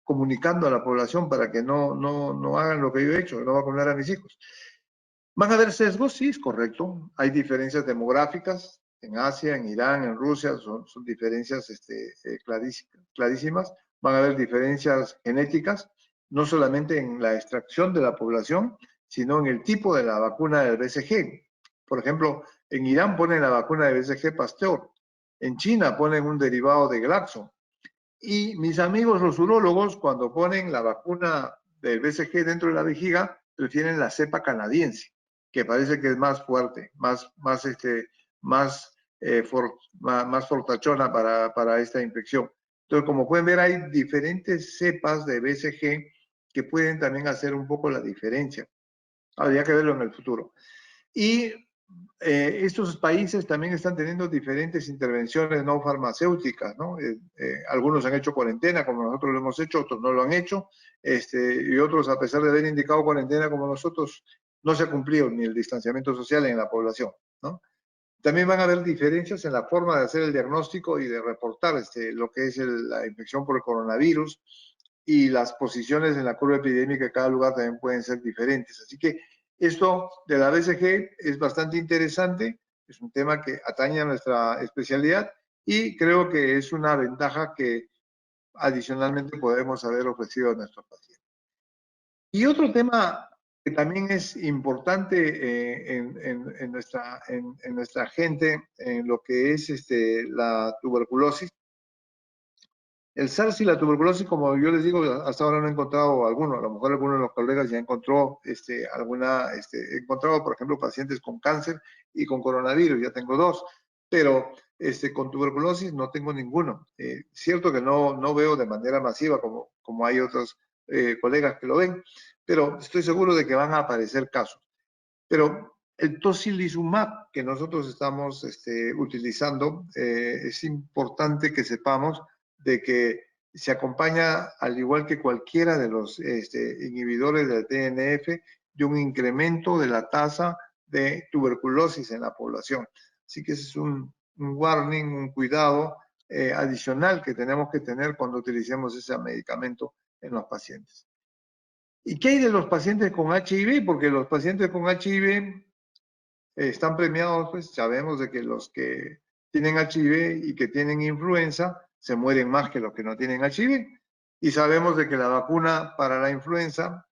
comunicando a la población para que no hagan lo que yo he hecho, no vacunar a mis hijos. ¿Van a haber sesgos? Sí, es correcto. Hay diferencias demográficas en Asia, en Irán, en Rusia, son diferencias clarísimas. Van a haber diferencias genéticas, no solamente en la extracción de la población, sino en el tipo de la vacuna del BCG. Por ejemplo, en Irán ponen la vacuna de BCG Pasteur, en China ponen un derivado de Glaxo. Y mis amigos los urólogos, cuando ponen la vacuna del BCG dentro de la vejiga, prefieren la cepa canadiense, que parece que es más fuerte, más fortachona para esta infección. Entonces, como pueden ver, hay diferentes cepas de BCG que pueden también hacer un poco la diferencia. Habría que verlo en el futuro. Y estos países también están teniendo diferentes intervenciones no farmacéuticas, ¿no? Algunos han hecho cuarentena, como nosotros lo hemos hecho, otros no lo han hecho, y otros, a pesar de haber indicado cuarentena como nosotros, no se ha cumplido ni el distanciamiento social en la población, ¿no? También van a haber diferencias en la forma de hacer el diagnóstico y de reportar lo que es la infección por el coronavirus, y las posiciones en la curva epidémica de cada lugar también pueden ser diferentes. Así que esto de la BCG es bastante interesante, es un tema que atañe a nuestra especialidad y creo que es una ventaja que adicionalmente podemos haber ofrecido a nuestros pacientes. Y otro tema que también es importante en nuestra gente, en lo que es la tuberculosis, El SARS y la tuberculosis, como yo les digo, hasta ahora no he encontrado alguno. A lo mejor alguno de los colegas ya encontró he encontrado, por ejemplo, pacientes con cáncer y con coronavirus, ya tengo 2, pero con tuberculosis no tengo ninguno. Cierto que no veo de manera masiva como hay otros colegas que lo ven, pero estoy seguro de que van a aparecer casos. Pero el tocilizumab que nosotros estamos utilizando, es importante que sepamos de que se acompaña, al igual que cualquiera de los inhibidores del TNF, de un incremento de la tasa de tuberculosis en la población. Así que ese es un warning, un cuidado adicional que tenemos que tener cuando utilicemos ese medicamento en los pacientes. ¿Y qué hay de los pacientes con HIV? Porque los pacientes con HIV están premiados, pues sabemos de que los que tienen HIV y que tienen influenza se mueren más que los que no tienen HIV. Y sabemos de que la vacuna para la influenza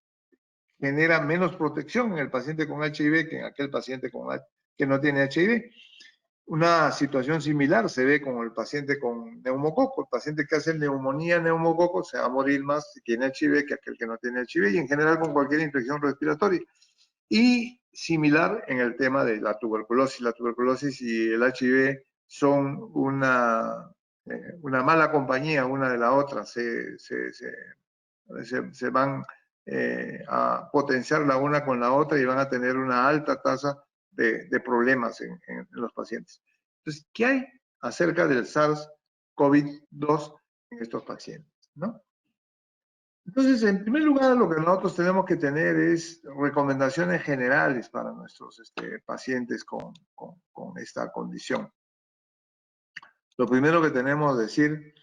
genera menos protección en el paciente con HIV que en aquel paciente que no tiene HIV. Una situación similar se ve con el paciente con neumococo. El paciente que hace neumonía neumococo se va a morir más si tiene HIV que aquel que no tiene HIV, y en general con cualquier infección respiratoria. Y similar en el tema de la tuberculosis. La tuberculosis y el HIV son una mala compañía una de la otra. Se van a potenciar la una con la otra y van a tener una alta tasa de problemas en los pacientes. Entonces, ¿qué hay acerca del SARS-CoV-2 en estos pacientes, ¿no? Entonces, en primer lugar, lo que nosotros tenemos que tener es recomendaciones generales para nuestros pacientes con esta condición. Lo primero que tenemos que decir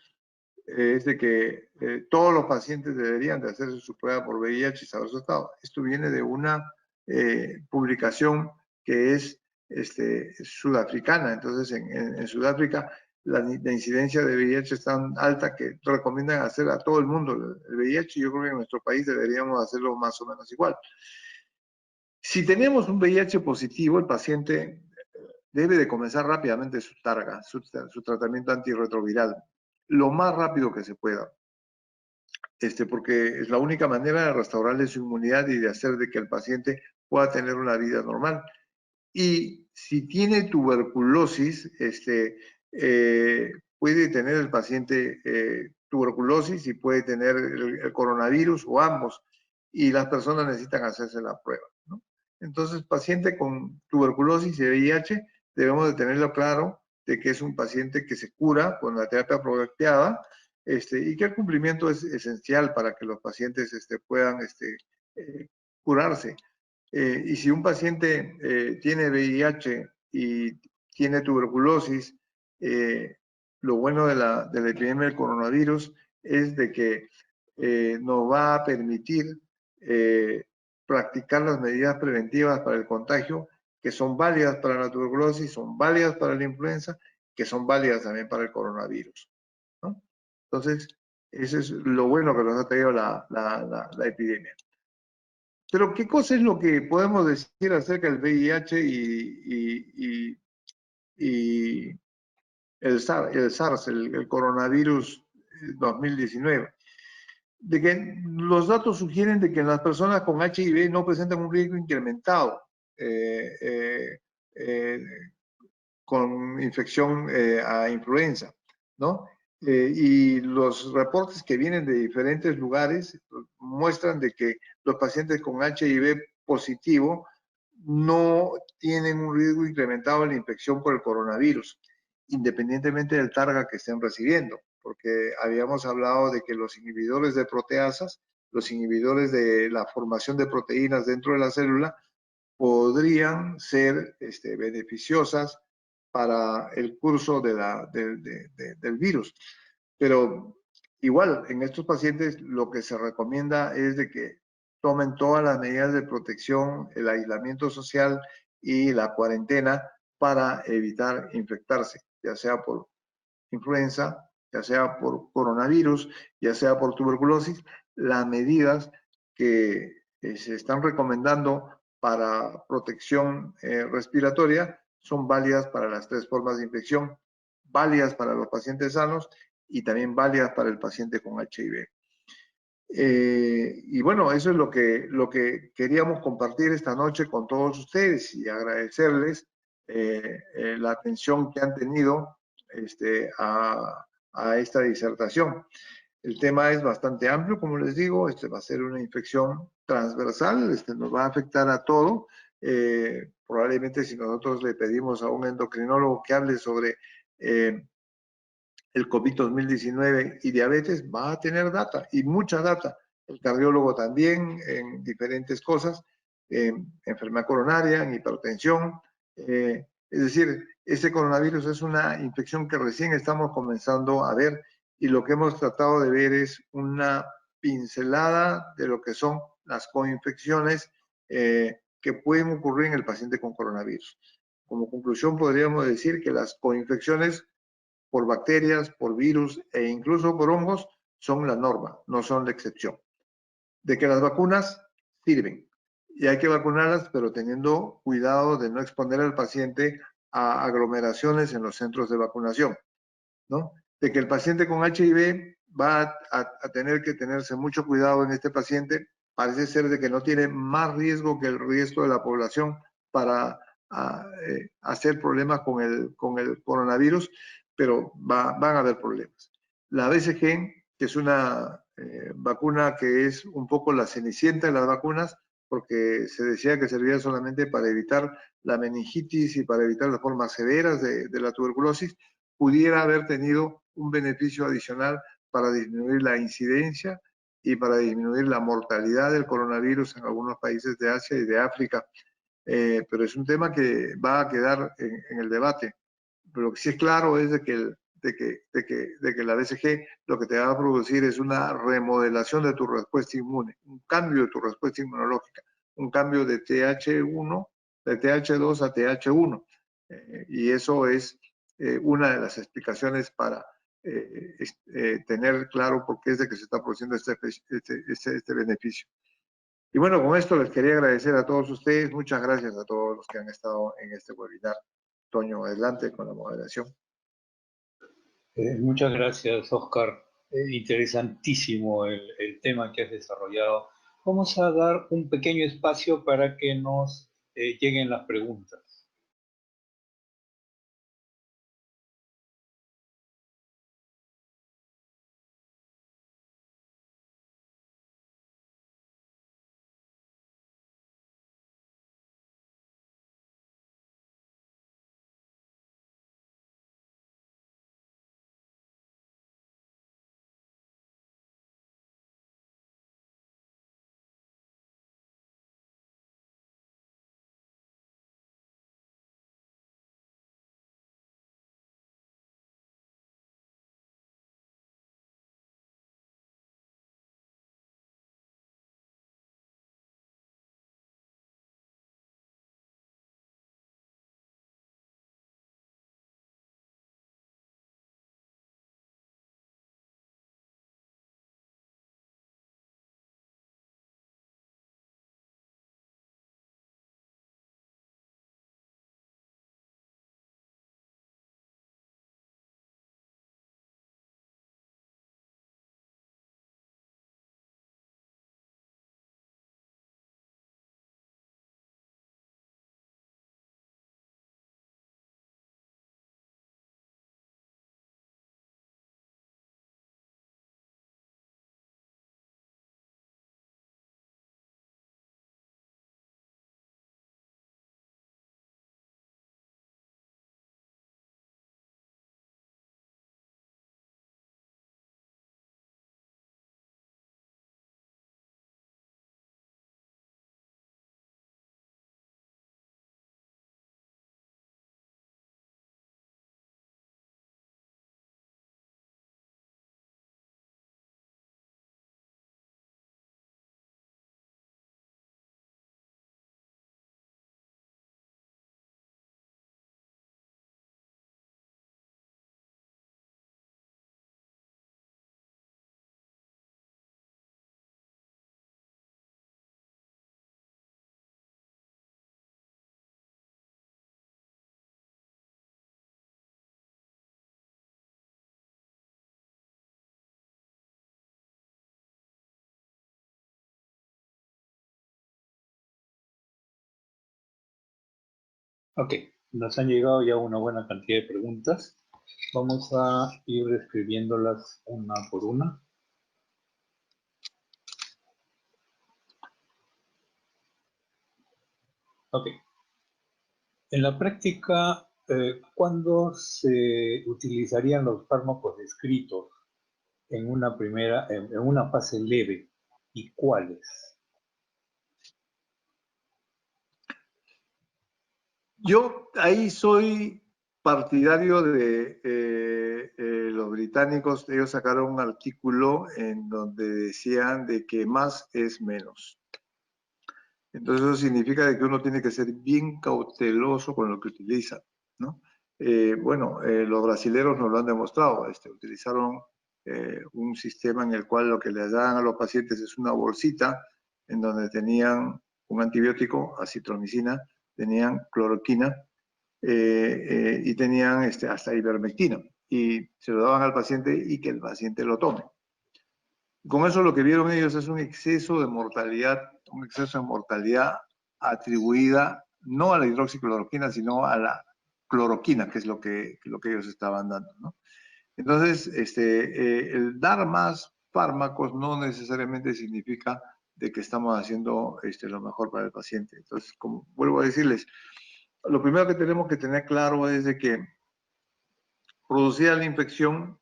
es de que todos los pacientes deberían de hacerse su prueba por VIH y saber su estado. Esto viene de una publicación que es sudafricana. Entonces, en Sudáfrica, la incidencia de VIH es tan alta que recomiendan hacer a todo el mundo el VIH. Yo creo que en nuestro país deberíamos hacerlo más o menos igual. Si tenemos un VIH positivo, el paciente debe de comenzar rápidamente su targa, su tratamiento antirretroviral, lo más rápido que se pueda. Porque es la única manera de restaurarle su inmunidad y de hacer de que el paciente pueda tener una vida normal. Y si tiene tuberculosis, puede tener el paciente tuberculosis y puede tener el coronavirus o ambos, y las personas necesitan hacerse la prueba, ¿no? Entonces, paciente con tuberculosis y VIH, debemos de tenerlo claro de que es un paciente que se cura con la terapia apropiada, y que el cumplimiento es esencial para que los pacientes puedan curarse. Y si un paciente tiene VIH y tiene tuberculosis, lo bueno de la epidemia del coronavirus es de que nos va a permitir practicar las medidas preventivas para el contagio, que son válidas para la tuberculosis, son válidas para la influenza, que son válidas también para el coronavirus, ¿no? Entonces, eso es lo bueno que nos ha traído la epidemia. Pero, ¿qué cosa es lo que podemos decir acerca del VIH y el SARS, el coronavirus 2019? De que los datos sugieren de que las personas con HIV no presentan un riesgo incrementado con infección a influenza, ¿no? Y los reportes que vienen de diferentes lugares muestran de que los pacientes con HIV positivo no tienen un riesgo incrementado en la infección por el coronavirus, independientemente del targa que estén recibiendo, porque habíamos hablado de que los inhibidores de proteasas, los inhibidores de la formación de proteínas dentro de la célula, podrían ser beneficiosas para el curso del virus. Pero igual, en estos pacientes lo que se recomienda es de que tomen todas las medidas de protección, el aislamiento social y la cuarentena para evitar infectarse, ya sea por influenza, ya sea por coronavirus, ya sea por tuberculosis. Las medidas que se están recomendando para protección respiratoria son válidas para las 3 formas de infección, válidas para los pacientes sanos y también válidas para el paciente con HIV. Y bueno, eso es lo que queríamos compartir esta noche con todos ustedes y agradecerles la atención que han tenido a esta disertación. El tema es bastante amplio, como les digo, va a ser una infección transversal, nos va a afectar a todo. Probablemente si nosotros le pedimos a un endocrinólogo que hable sobre el COVID-2019 y diabetes, va a tener data, y mucha data. El cardiólogo también, en diferentes cosas, enfermedad coronaria, en hipertensión. Es decir, este coronavirus es una infección que recién estamos comenzando a ver, y lo que hemos tratado de ver es una pincelada de lo que son las coinfecciones que pueden ocurrir en el paciente con coronavirus. Como conclusión, podríamos decir que las coinfecciones por bacterias, por virus e incluso por hongos son la norma, no son la excepción. De que las vacunas sirven y hay que vacunarlas, pero teniendo cuidado de no exponer al paciente a aglomeraciones en los centros de vacunación, ¿no? De que el paciente con HIV va a tener que tenerse mucho cuidado en este paciente, parece ser de que no tiene más riesgo que el resto de la población para hacer problemas con el coronavirus, pero van a haber problemas. La BCG, que es una vacuna que es un poco la cenicienta de las vacunas, porque se decía que servía solamente para evitar la meningitis y para evitar las formas severas de la tuberculosis, pudiera haber tenido un beneficio adicional para disminuir la incidencia y para disminuir la mortalidad del coronavirus en algunos países de Asia y de África. Pero es un tema que va a quedar en el debate. Pero lo que sí es claro es de que la BCG lo que te va a producir es una remodelación de tu respuesta inmune, un cambio de tu respuesta inmunológica, un cambio de TH1, de TH2 a TH1. Y eso es una de las explicaciones para tener claro por qué es de que se está produciendo este beneficio. Y bueno, con esto les quería agradecer a todos ustedes. Muchas gracias a todos los que han estado en este webinar. Toño, adelante con la moderación. Muchas gracias, Oscar. Interesantísimo el tema que has desarrollado. Vamos a dar un pequeño espacio para que nos lleguen las preguntas. Ok, nos han llegado ya una buena cantidad de preguntas. Vamos a ir describiéndolas una por una. Ok. En la práctica, ¿cuándo se utilizarían los fármacos descritos en una fase leve y cuáles? Yo ahí soy partidario de los británicos. Ellos sacaron un artículo en donde decían de que más es menos. Entonces eso significa de que uno tiene que ser bien cauteloso con lo que utiliza, ¿no? Los brasileros nos lo han demostrado. Utilizaron un sistema en el cual lo que les dan a los pacientes es una bolsita en donde tenían un antibiótico, acitromicina, tenían cloroquina y tenían hasta ivermectina. Y se lo daban al paciente y que el paciente lo tome. Con eso lo que vieron ellos es un exceso de mortalidad atribuida no a la hidroxicloroquina, sino a la cloroquina, que es lo que ellos estaban dando, ¿no? Entonces, el dar más fármacos no necesariamente significa de que estamos haciendo lo mejor para el paciente. Entonces, como vuelvo a decirles, lo primero que tenemos que tener claro es de que producida la infección,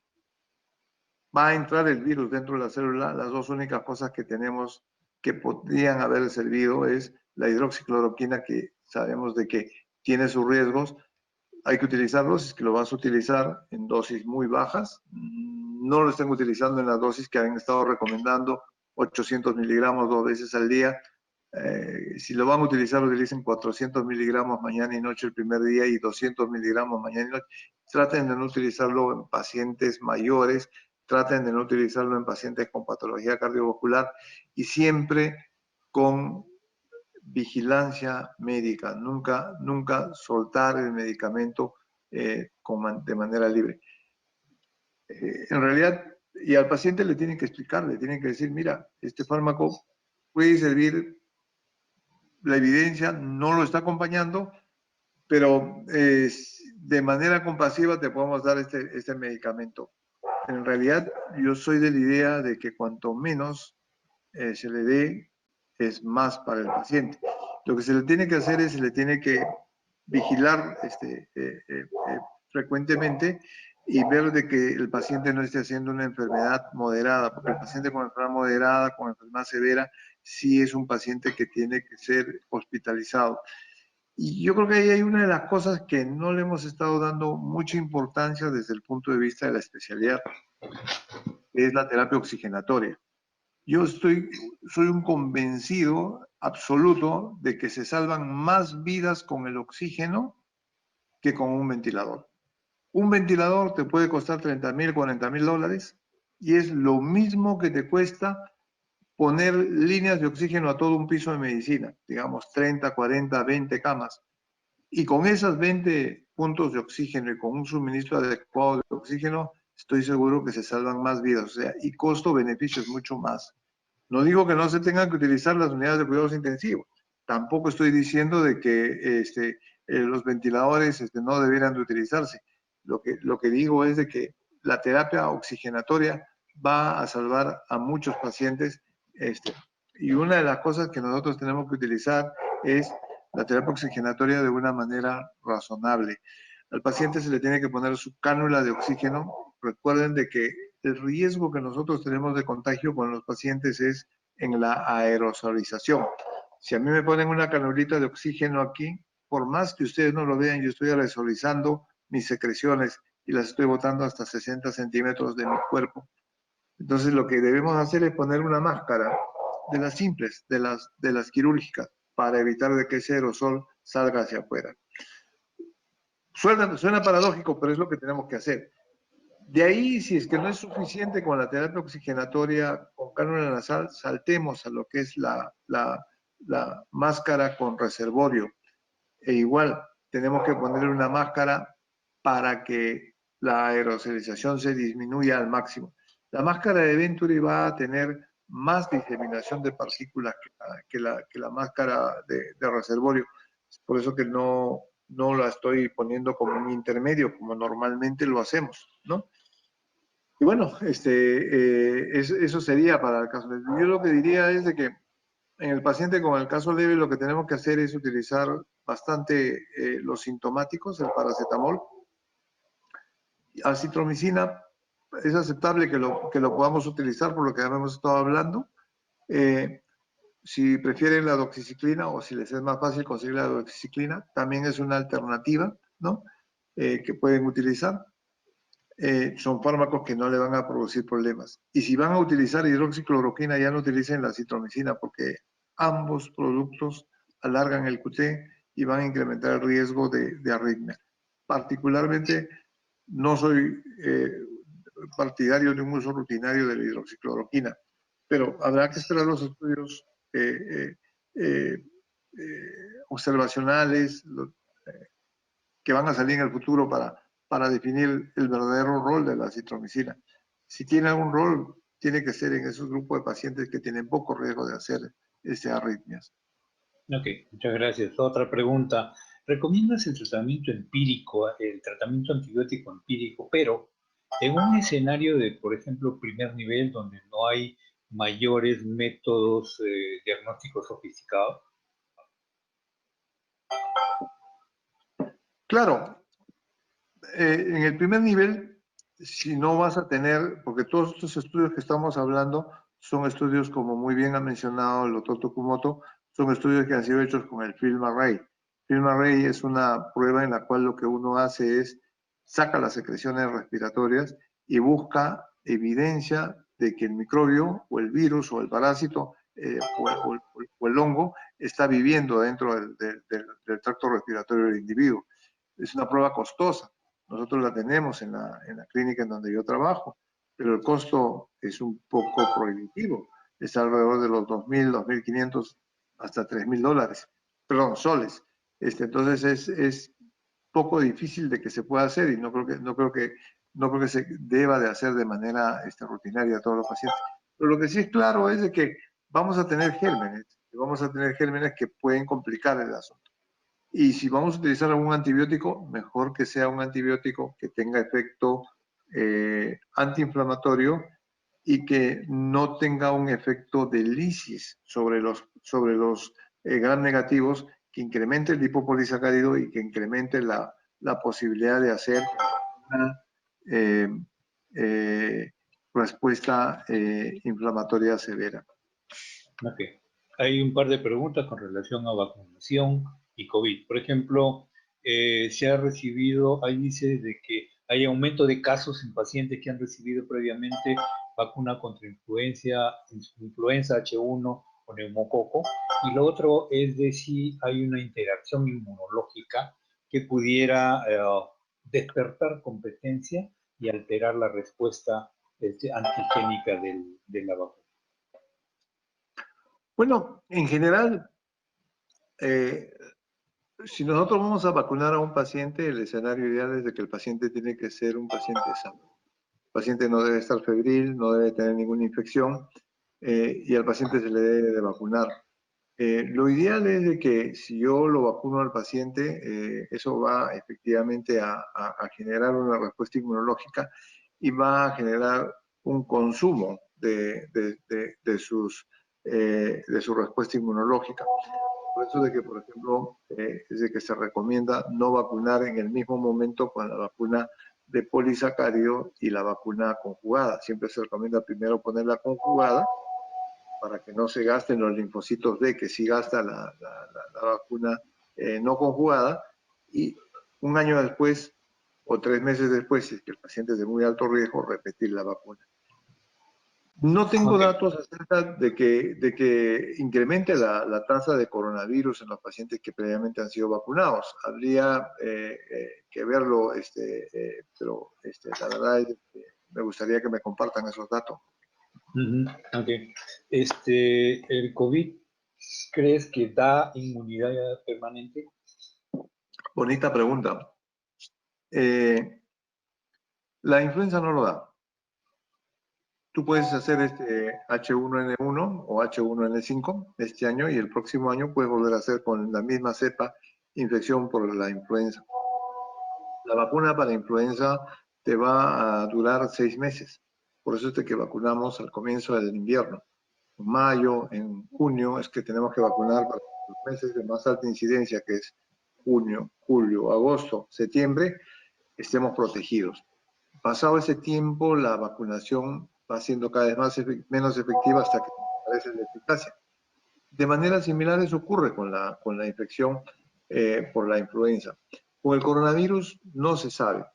va a entrar el virus dentro de la célula. Las dos únicas cosas que tenemos que podrían haber servido es la hidroxicloroquina, que sabemos de que tiene sus riesgos. Hay que utilizarlos, es que lo vas a utilizar en dosis muy bajas. No lo estén utilizando en las dosis que han estado recomendando, 800 miligramos 2 veces al día. Si lo van a utilizar, utilicen 400 miligramos mañana y noche el primer día y 200 miligramos mañana y noche. Traten de no utilizarlo en pacientes mayores, traten de no utilizarlo en pacientes con patología cardiovascular y siempre con vigilancia médica, nunca soltar el medicamento de manera libre. En realidad, y al paciente le tienen que explicar, le tienen que decir, mira, este fármaco puede servir, la evidencia no lo está acompañando, pero de manera compasiva te podemos dar este medicamento. En realidad, yo soy de la idea de que cuanto menos se le dé, es más para el paciente. Lo que se le tiene que hacer es, se le tiene que vigilar frecuentemente y ver de que el paciente no esté haciendo una enfermedad moderada, porque el paciente con enfermedad moderada, con enfermedad severa, sí es un paciente que tiene que ser hospitalizado. Y yo creo que ahí hay una de las cosas que no le hemos estado dando mucha importancia desde el punto de vista de la especialidad, que es la terapia oxigenatoria. Yo soy un convencido absoluto de que se salvan más vidas con el oxígeno que con un ventilador. Un ventilador te puede costar 30,000, 40,000 dólares y es lo mismo que te cuesta poner líneas de oxígeno a todo un piso de medicina, digamos 30, 40, 20 camas. Y con esas 20 puntos de oxígeno y con un suministro adecuado de oxígeno, estoy seguro que se salvan más vidas. O sea, y costo-beneficio es mucho más. No digo que no se tengan que utilizar las unidades de cuidados intensivos. Tampoco estoy diciendo de que los ventiladores no debieran de utilizarse. Lo que digo es de que la terapia oxigenatoria va a salvar a muchos pacientes. Y una de las cosas que nosotros tenemos que utilizar es la terapia oxigenatoria de una manera razonable. Al paciente se le tiene que poner su cánula de oxígeno. Recuerden de que el riesgo que nosotros tenemos de contagio con los pacientes es en la aerosolización. Si a mí me ponen una canulita de oxígeno aquí, por más que ustedes no lo vean, yo estoy aerosolizando mis secreciones y las estoy botando hasta 60 centímetros de mi cuerpo. Entonces lo que debemos hacer es poner una máscara de las simples, de las quirúrgicas, para evitar de que ese aerosol salga hacia afuera. Suena paradójico, pero es lo que tenemos que hacer. De ahí, si es que no es suficiente con la terapia oxigenatoria con cánula nasal, saltemos a lo que es la máscara con reservorio. E igual, tenemos que ponerle una máscara para que la aerosolización se disminuya al máximo. La máscara de Venturi va a tener más diseminación de partículas que la máscara de reservorio. Es por eso que no no la estoy poniendo como un intermedio, como normalmente lo hacemos, ¿no? Y bueno, eso sería para el caso leve. Yo lo que diría es de que en el paciente con el caso leve lo que tenemos que hacer es utilizar bastante los sintomáticos, el paracetamol. Acitromicina es aceptable que lo podamos utilizar por lo que ya hemos estado hablando. Si prefieren la doxiciclina o si les es más fácil conseguir la doxiciclina, también es una alternativa, ¿no? Que pueden utilizar. Son fármacos que no le van a producir problemas. Y si van a utilizar hidroxicloroquina, ya no utilicen la acitromicina porque ambos productos alargan el QT y van a incrementar el riesgo de arritmia. Particularmente, no soy partidario de un uso rutinario de la hidroxicloroquina, pero habrá que esperar los estudios observacionales que van a salir en el futuro para definir el verdadero rol de la acitromicina. Si tiene algún rol, tiene que ser en esos grupos de pacientes que tienen poco riesgo de hacer arritmias. Ok, muchas gracias. Otra pregunta. ¿Recomiendas el tratamiento empírico, el tratamiento antibiótico empírico, pero en un escenario de, por ejemplo, primer nivel donde no hay mayores métodos diagnósticos sofisticados? Claro, en el primer nivel, si no vas a tener, porque todos estos estudios que estamos hablando son estudios, como muy bien ha mencionado el doctor Tokumoto, son estudios que han sido hechos con el Film Array. Film Array es una prueba en la cual lo que uno hace es saca las secreciones respiratorias y busca evidencia de que el microbio o el virus o el parásito o el hongo está viviendo dentro del tracto respiratorio del individuo. Es una prueba costosa. Nosotros la tenemos en la clínica en donde yo trabajo, pero el costo es un poco prohibitivo. Es alrededor de los 2.000, 2.500 hasta $3.000. Perdón, soles. Entonces es poco difícil de que se pueda hacer y no creo que se deba de hacer de manera rutinaria a todos los pacientes. Pero lo que sí es claro es de que vamos a tener gérmenes, y vamos a tener gérmenes que pueden complicar el asunto. Y si vamos a utilizar algún antibiótico, mejor que sea un antibiótico que tenga efecto antiinflamatorio y que no tenga un efecto de lisis sobre los gram negativos, que incremente el lipopolisacárido y que incremente la posibilidad de hacer una respuesta inflamatoria severa. Ok. Hay un par de preguntas con relación a vacunación y COVID. Por ejemplo, se ha recibido, hay índices de que hay aumento de casos en pacientes que han recibido previamente vacuna contra influenza H1 o neumococo. Y lo otro es de si hay una interacción inmunológica que pudiera despertar competencia y alterar la respuesta antigénica de la vacuna. Bueno, en general, si nosotros vamos a vacunar a un paciente, el escenario ideal es de que el paciente tiene que ser un paciente sano. El paciente no debe estar febril, no debe tener ninguna infección y al paciente se le debe de vacunar. Lo ideal es de que si yo lo vacuno al paciente, eso va efectivamente a generar una respuesta inmunológica y va a generar un consumo de su respuesta inmunológica. Por eso de que, por ejemplo, es de que se recomienda no vacunar en el mismo momento con la vacuna de polisacárido y la vacuna conjugada. Siempre se recomienda primero poner la conjugada para que no se gasten los linfocitos B, que sí gasta la vacuna no conjugada, y un año después o 3 meses después, si es que el paciente es de muy alto riesgo, repetir la vacuna. No tengo datos acerca de que incremente la tasa de coronavirus en los pacientes que previamente han sido vacunados. Habría que verlo, pero la verdad es que me gustaría que me compartan esos datos. Ok. ¿El COVID crees que da inmunidad permanente? Bonita pregunta. La influenza no lo da. Tú puedes hacer H1N1 o H1N5 este año y el próximo año puedes volver a hacer con la misma cepa infección por la influenza. La vacuna para influenza te va a durar 6 meses. Por eso es de que vacunamos al comienzo del invierno. En mayo, en junio, es que tenemos que vacunar para los meses de más alta incidencia, que es junio, julio, agosto, septiembre, estemos protegidos. Pasado ese tiempo, la vacunación va siendo cada vez menos efectiva hasta que aparece la eficacia. De manera similar eso ocurre con la infección por la influenza. Con el coronavirus no se sabe.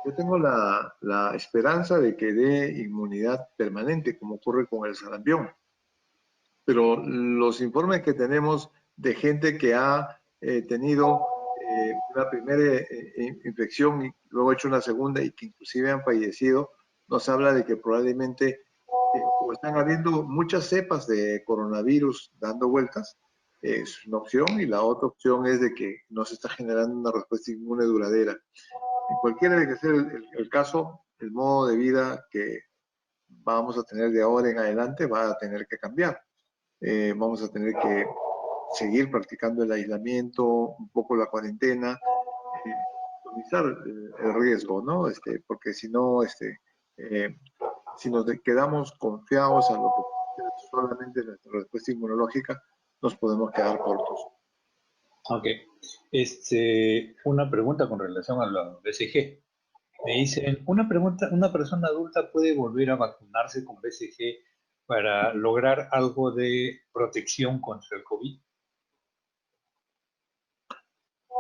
Yo tengo la esperanza de que dé inmunidad permanente, como ocurre con el sarampión. Pero los informes que tenemos de gente que ha tenido una primera infección y luego hecho una segunda y que inclusive han fallecido, nos habla de que probablemente o están habiendo muchas cepas de coronavirus dando vueltas, es una opción, y la otra opción es de que no se está generando una respuesta inmune duradera. En cualquiera de que sea el caso, el modo de vida que vamos a tener de ahora en adelante va a tener que cambiar. Vamos a tener que seguir practicando el aislamiento, un poco la cuarentena, minimizar el riesgo, ¿no? Porque si no, si nos quedamos confiados a lo que es solamente nuestra respuesta inmunológica, nos podemos quedar cortos. Ok. Una pregunta con relación a la BCG. Me dicen, una persona adulta puede volver a vacunarse con BCG para lograr algo de protección contra el COVID.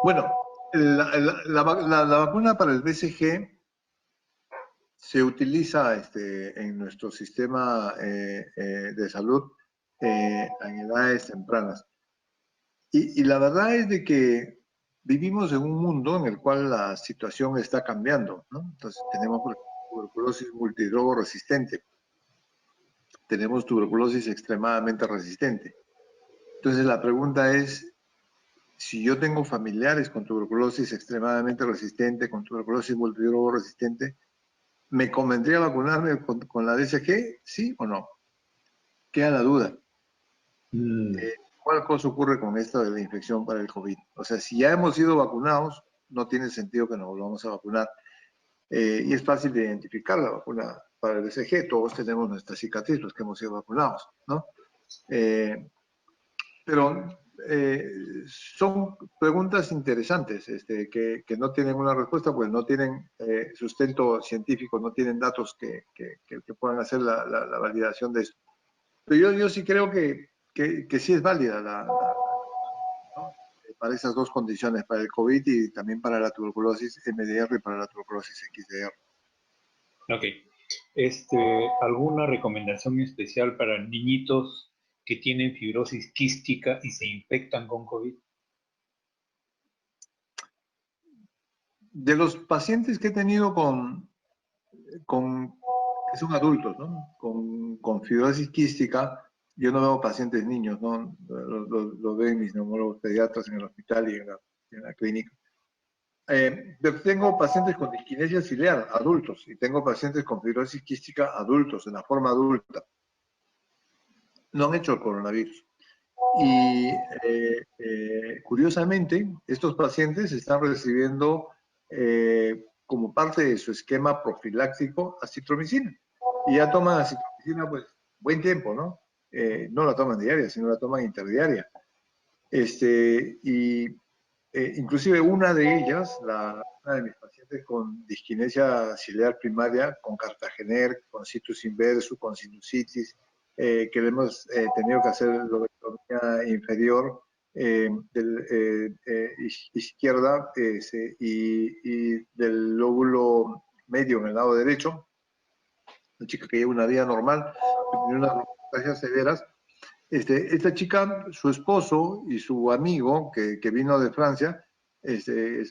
Bueno, la vacuna para el BCG se utiliza en nuestro sistema de salud en edades tempranas. Y la verdad es de que vivimos en un mundo en el cual la situación está cambiando, ¿no? Entonces tenemos tuberculosis multidrogo resistente, tenemos tuberculosis extremadamente resistente. Entonces la pregunta es, si yo tengo familiares con tuberculosis extremadamente resistente, con tuberculosis multidrogo resistente, ¿me convendría vacunarme con la DCG? ¿Sí o no? Queda la duda. ¿Cuál cosa ocurre con esto de la infección para el COVID? O sea, si ya hemos sido vacunados, no tiene sentido que nos volvamos a vacunar. Y es fácil de identificar la vacuna para el BCG. Todos tenemos nuestra cicatriz, los que hemos sido vacunados, ¿no? Pero son preguntas interesantes que no tienen una respuesta, pues no tienen sustento científico, no tienen datos que puedan hacer la validación de esto. Pero yo sí creo que sí es válida ¿no? Para esas dos condiciones, para el COVID y también para la tuberculosis MDR y para la tuberculosis XDR. Ok. ¿Alguna recomendación especial para niñitos que tienen fibrosis quística y se infectan con COVID? De los pacientes que he tenido que son adultos, ¿no? Con fibrosis quística, yo no veo pacientes niños, ¿no? Lo ven mis neumólogos pediatras en el hospital y en la clínica. Tengo pacientes con disquinesia ciliar, adultos, y tengo pacientes con fibrosis quística adultos, en la forma adulta. No han hecho el coronavirus. Y curiosamente, estos pacientes están recibiendo como parte de su esquema profiláctico acitromicina. Y ya toman acitromicina, pues, buen tiempo, ¿no? No la toman diaria, sino la toman interdiaria. Inclusive una de ellas, una de mis pacientes con disquinesia ciliar primaria, con Cartagener, con citrus inverso, con sinusitis, que le hemos tenido que hacer lobectomía inferior izquierda y del lóbulo medio en el lado derecho, una chica que lleva una vida normal, tenía unas hemorragias severas. Esta chica, su esposo y su amigo que vino de Francia, se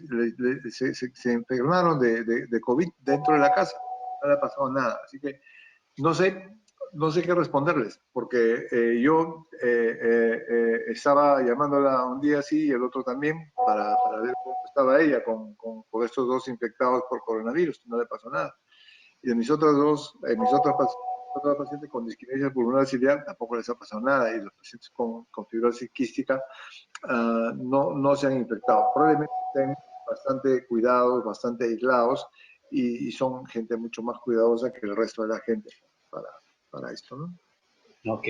enfermaron de COVID dentro de la casa. No le ha pasado nada. Así que no sé qué responderles, porque yo estaba llamándola un día así y el otro también para ver cómo estaba ella con estos dos infectados por coronavirus. No le pasó nada. Y de mis otras pacientes los pacientes con disquinesia pulmonar ciliar tampoco les ha pasado nada, y los pacientes con fibrosis quística no se han infectado. Probablemente estén bastante cuidados, bastante aislados, y son gente mucho más cuidadosa que el resto de la gente para esto, ¿no? Ok.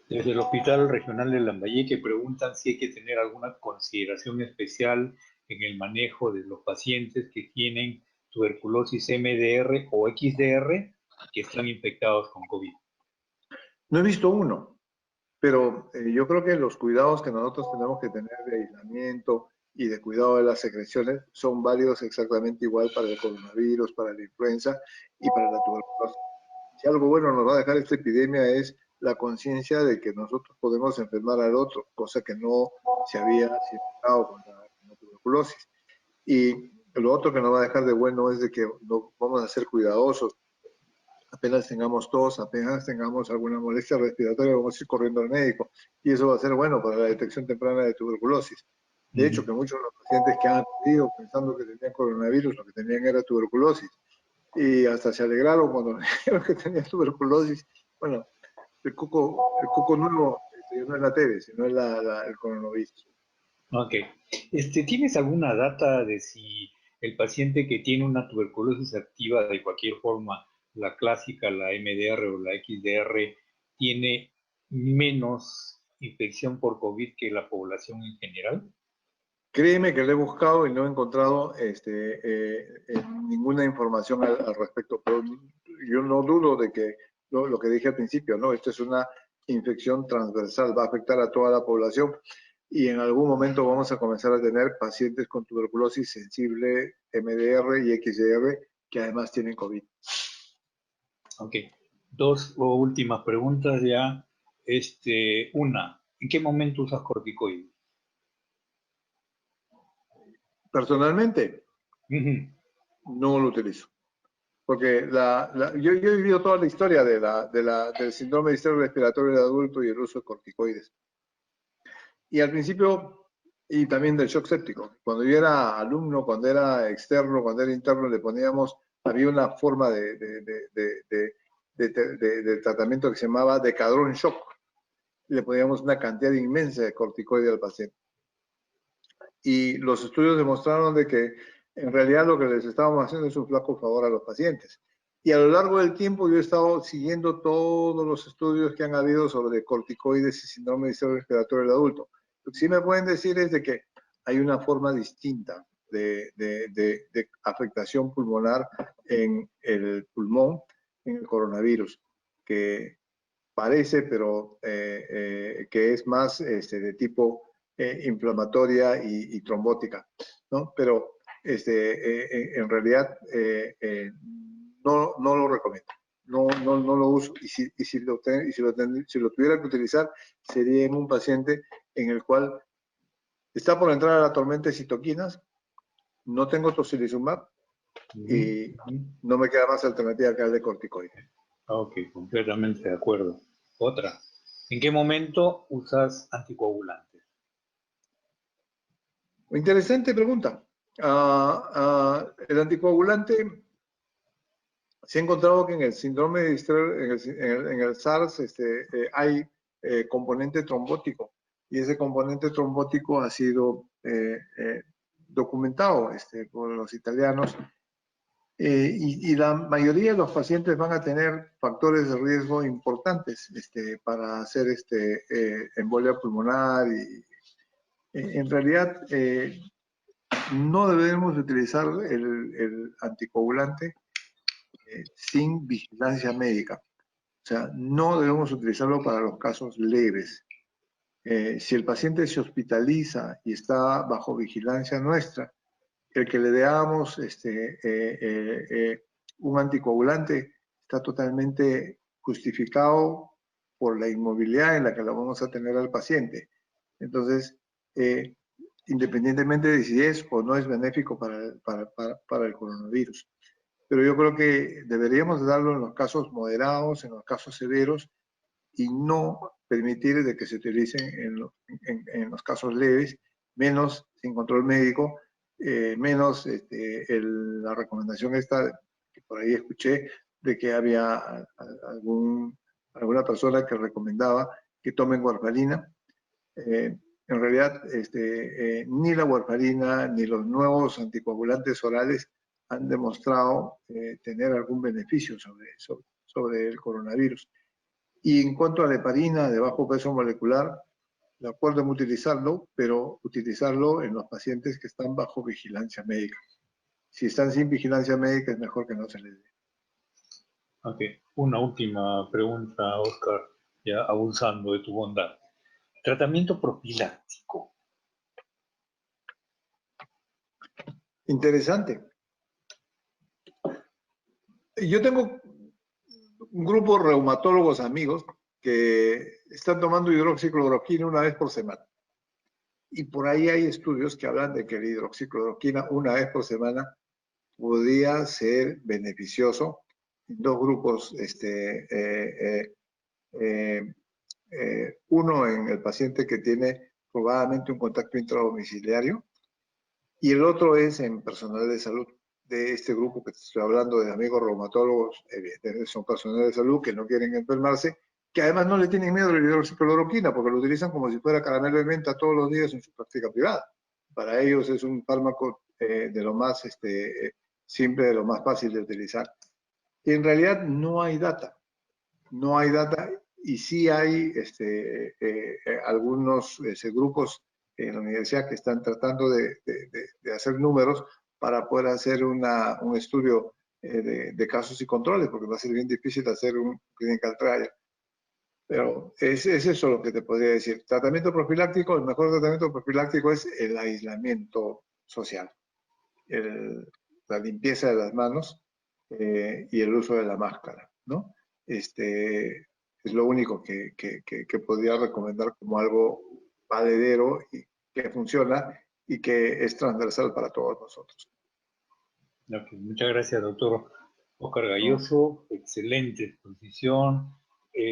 Desde el Hospital Regional de Lambayeque preguntan si hay que tener alguna consideración especial en el manejo de los pacientes que tienen tuberculosis MDR o XDR que están infectados con COVID. No he visto uno, pero yo creo que los cuidados que nosotros tenemos que tener de aislamiento y de cuidado de las secreciones son válidos exactamente igual para el coronavirus, para la influenza y para la tuberculosis. Si algo bueno nos va a dejar esta epidemia es la conciencia de que nosotros podemos enfermar al otro, cosa que no se había cimentado con la tuberculosis. Y lo otro que nos va a dejar de bueno es de que no, vamos a ser cuidadosos. Apenas tengamos tos, apenas tengamos alguna molestia respiratoria, vamos a ir corriendo al médico. Y eso va a ser bueno para la detección temprana de tuberculosis. De hecho, que muchos de los pacientes que han acudido pensando que tenían coronavirus, lo que tenían era tuberculosis. Y hasta se alegraron cuando dijeron que tenían tuberculosis. Bueno, el cuco nuevo no es la TB, sino es el coronavirus. Ok. ¿Tienes alguna data de si el paciente que tiene una tuberculosis activa de cualquier forma, la clásica, la MDR o la XDR, tiene menos infección por COVID que la población en general? Créeme que lo he buscado y no he encontrado ninguna información al respecto, pero yo no dudo de que lo que dije al principio, ¿no? Esto es una infección transversal, va a afectar a toda la población, y en algún momento vamos a comenzar a tener pacientes con tuberculosis sensible, MDR y XDR, que además tienen COVID. Ok. Dos últimas preguntas ya. Una, ¿en qué momento usas corticoides? Personalmente, no lo utilizo. Porque yo he vivido toda la historia del síndrome de distrés respiratorio del adulto y el uso de corticoides. Y al principio, y también del shock séptico. Cuando yo era alumno, cuando era externo, cuando era interno, había una forma de tratamiento que se llamaba Decadron Shock. Le poníamos una cantidad inmensa de corticoides al paciente. Y los estudios demostraron de que en realidad lo que les estábamos haciendo es un flaco favor a los pacientes. Y a lo largo del tiempo yo he estado siguiendo todos los estudios que han habido sobre corticoides y síndrome de distrés respiratorio del adulto. Lo que sí me pueden decir es de que hay una forma distinta de afectación pulmonar en el pulmón, en el coronavirus, que parece, pero que es más de tipo inflamatoria y trombótica, ¿no? Pero en realidad no lo recomiendo. No lo uso, y si lo tuviera que utilizar, sería en un paciente en el cual está por entrar a la tormenta de citoquinas, no tengo tocilizumab y no me queda más alternativa que darle corticoide. Ok, completamente de acuerdo. Otra, ¿en qué momento usas anticoagulantes? Interesante pregunta. El anticoagulante, se ha encontrado que en el síndrome de distrés, en el SARS, hay componente trombótico, y ese componente trombótico ha sido documentado por los italianos, y la mayoría de los pacientes van a tener factores de riesgo importantes para hacer embolia pulmonar, y en realidad no debemos utilizar el anticoagulante sin vigilancia médica. O sea, no debemos utilizarlo para los casos leves. Si el paciente se hospitaliza y está bajo vigilancia nuestra, el que le damos un anticoagulante está totalmente justificado por la inmovilidad en la que la vamos a tener al paciente. Entonces, independientemente de si es o no es benéfico para el coronavirus. Pero yo creo que deberíamos darlo en los casos moderados, en los casos severos, y no permitir de que se utilicen en los casos leves, menos sin control médico, menos la recomendación esta que por ahí escuché de que había alguna persona que recomendaba que tomen warfarina. En realidad, ni la warfarina ni los nuevos anticoagulantes orales han demostrado tener algún beneficio sobre el coronavirus. Y en cuanto a la heparina de bajo peso molecular, de acuerdo en utilizarlo, pero utilizarlo en los pacientes que están bajo vigilancia médica. Si están sin vigilancia médica, es mejor que no se les dé. Ok, una última pregunta, Oscar, ya abusando de tu bondad. Tratamiento profiláctico. Interesante. Yo tengo un grupo de reumatólogos amigos que están tomando hidroxicloroquina una vez por semana. Y por ahí hay estudios que hablan de que la hidroxicloroquina una vez por semana podría ser beneficioso en dos grupos. Uno en el paciente que tiene probablemente un contacto intradomiciliario y el otro es en personal de salud. De este grupo que te estoy hablando, de amigos reumatólogos, evidentemente son personas de salud que no quieren enfermarse, que además no le tienen miedo a la hidroxicloroquina porque lo utilizan como si fuera caramelo de menta todos los días en su práctica privada. Para ellos es un fármaco de lo más simple, de lo más fácil de utilizar. Y en realidad no hay data. No hay data y sí hay algunos grupos en la universidad que están tratando de hacer números para poder hacer un estudio de casos y controles, porque va a ser bien difícil hacer un clinical trial. Pero es eso lo que te podría decir. Tratamiento profiláctico, el mejor tratamiento profiláctico es el aislamiento social, la limpieza de las manos y el uso de la máscara, ¿no? Es lo único que podría recomendar como algo valedero y que funciona y que es transversal para todos nosotros. Okay, muchas gracias, doctor Oscar ¿No? Gayoso. Excelente exposición.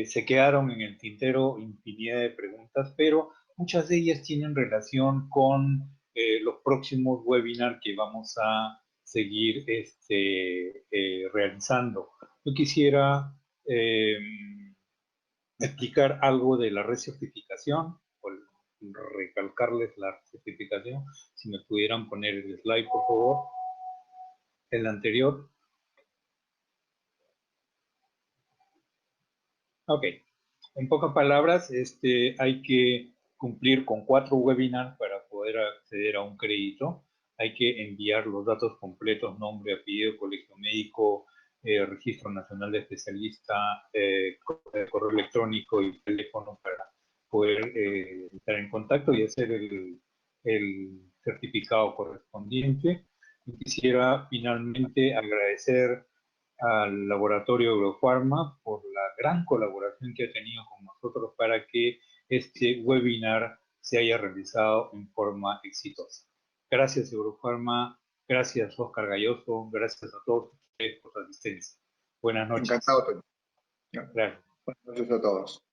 Se quedaron en el tintero infinidad de preguntas, pero muchas de ellas tienen relación con los próximos webinars que vamos a seguir realizando. Yo quisiera explicar algo de la recertificación, o recalcarles la certificación. Si me pudieran poner el slide, por favor. El anterior. Ok. En pocas palabras, hay que cumplir con 4 webinars para poder acceder a un crédito. Hay que enviar los datos completos, nombre, apellido, colegio médico, registro nacional de especialista, correo electrónico y teléfono para poder estar en contacto y hacer el certificado correspondiente. Y quisiera finalmente agradecer al laboratorio Eurofarma por la gran colaboración que ha tenido con nosotros para que este webinar se haya realizado en forma exitosa. Gracias Eurofarma, gracias Oscar Gayoso, gracias a todos ustedes por su asistencia. Buenas noches. Encantado, Toño. Gracias. Buenas noches a todos.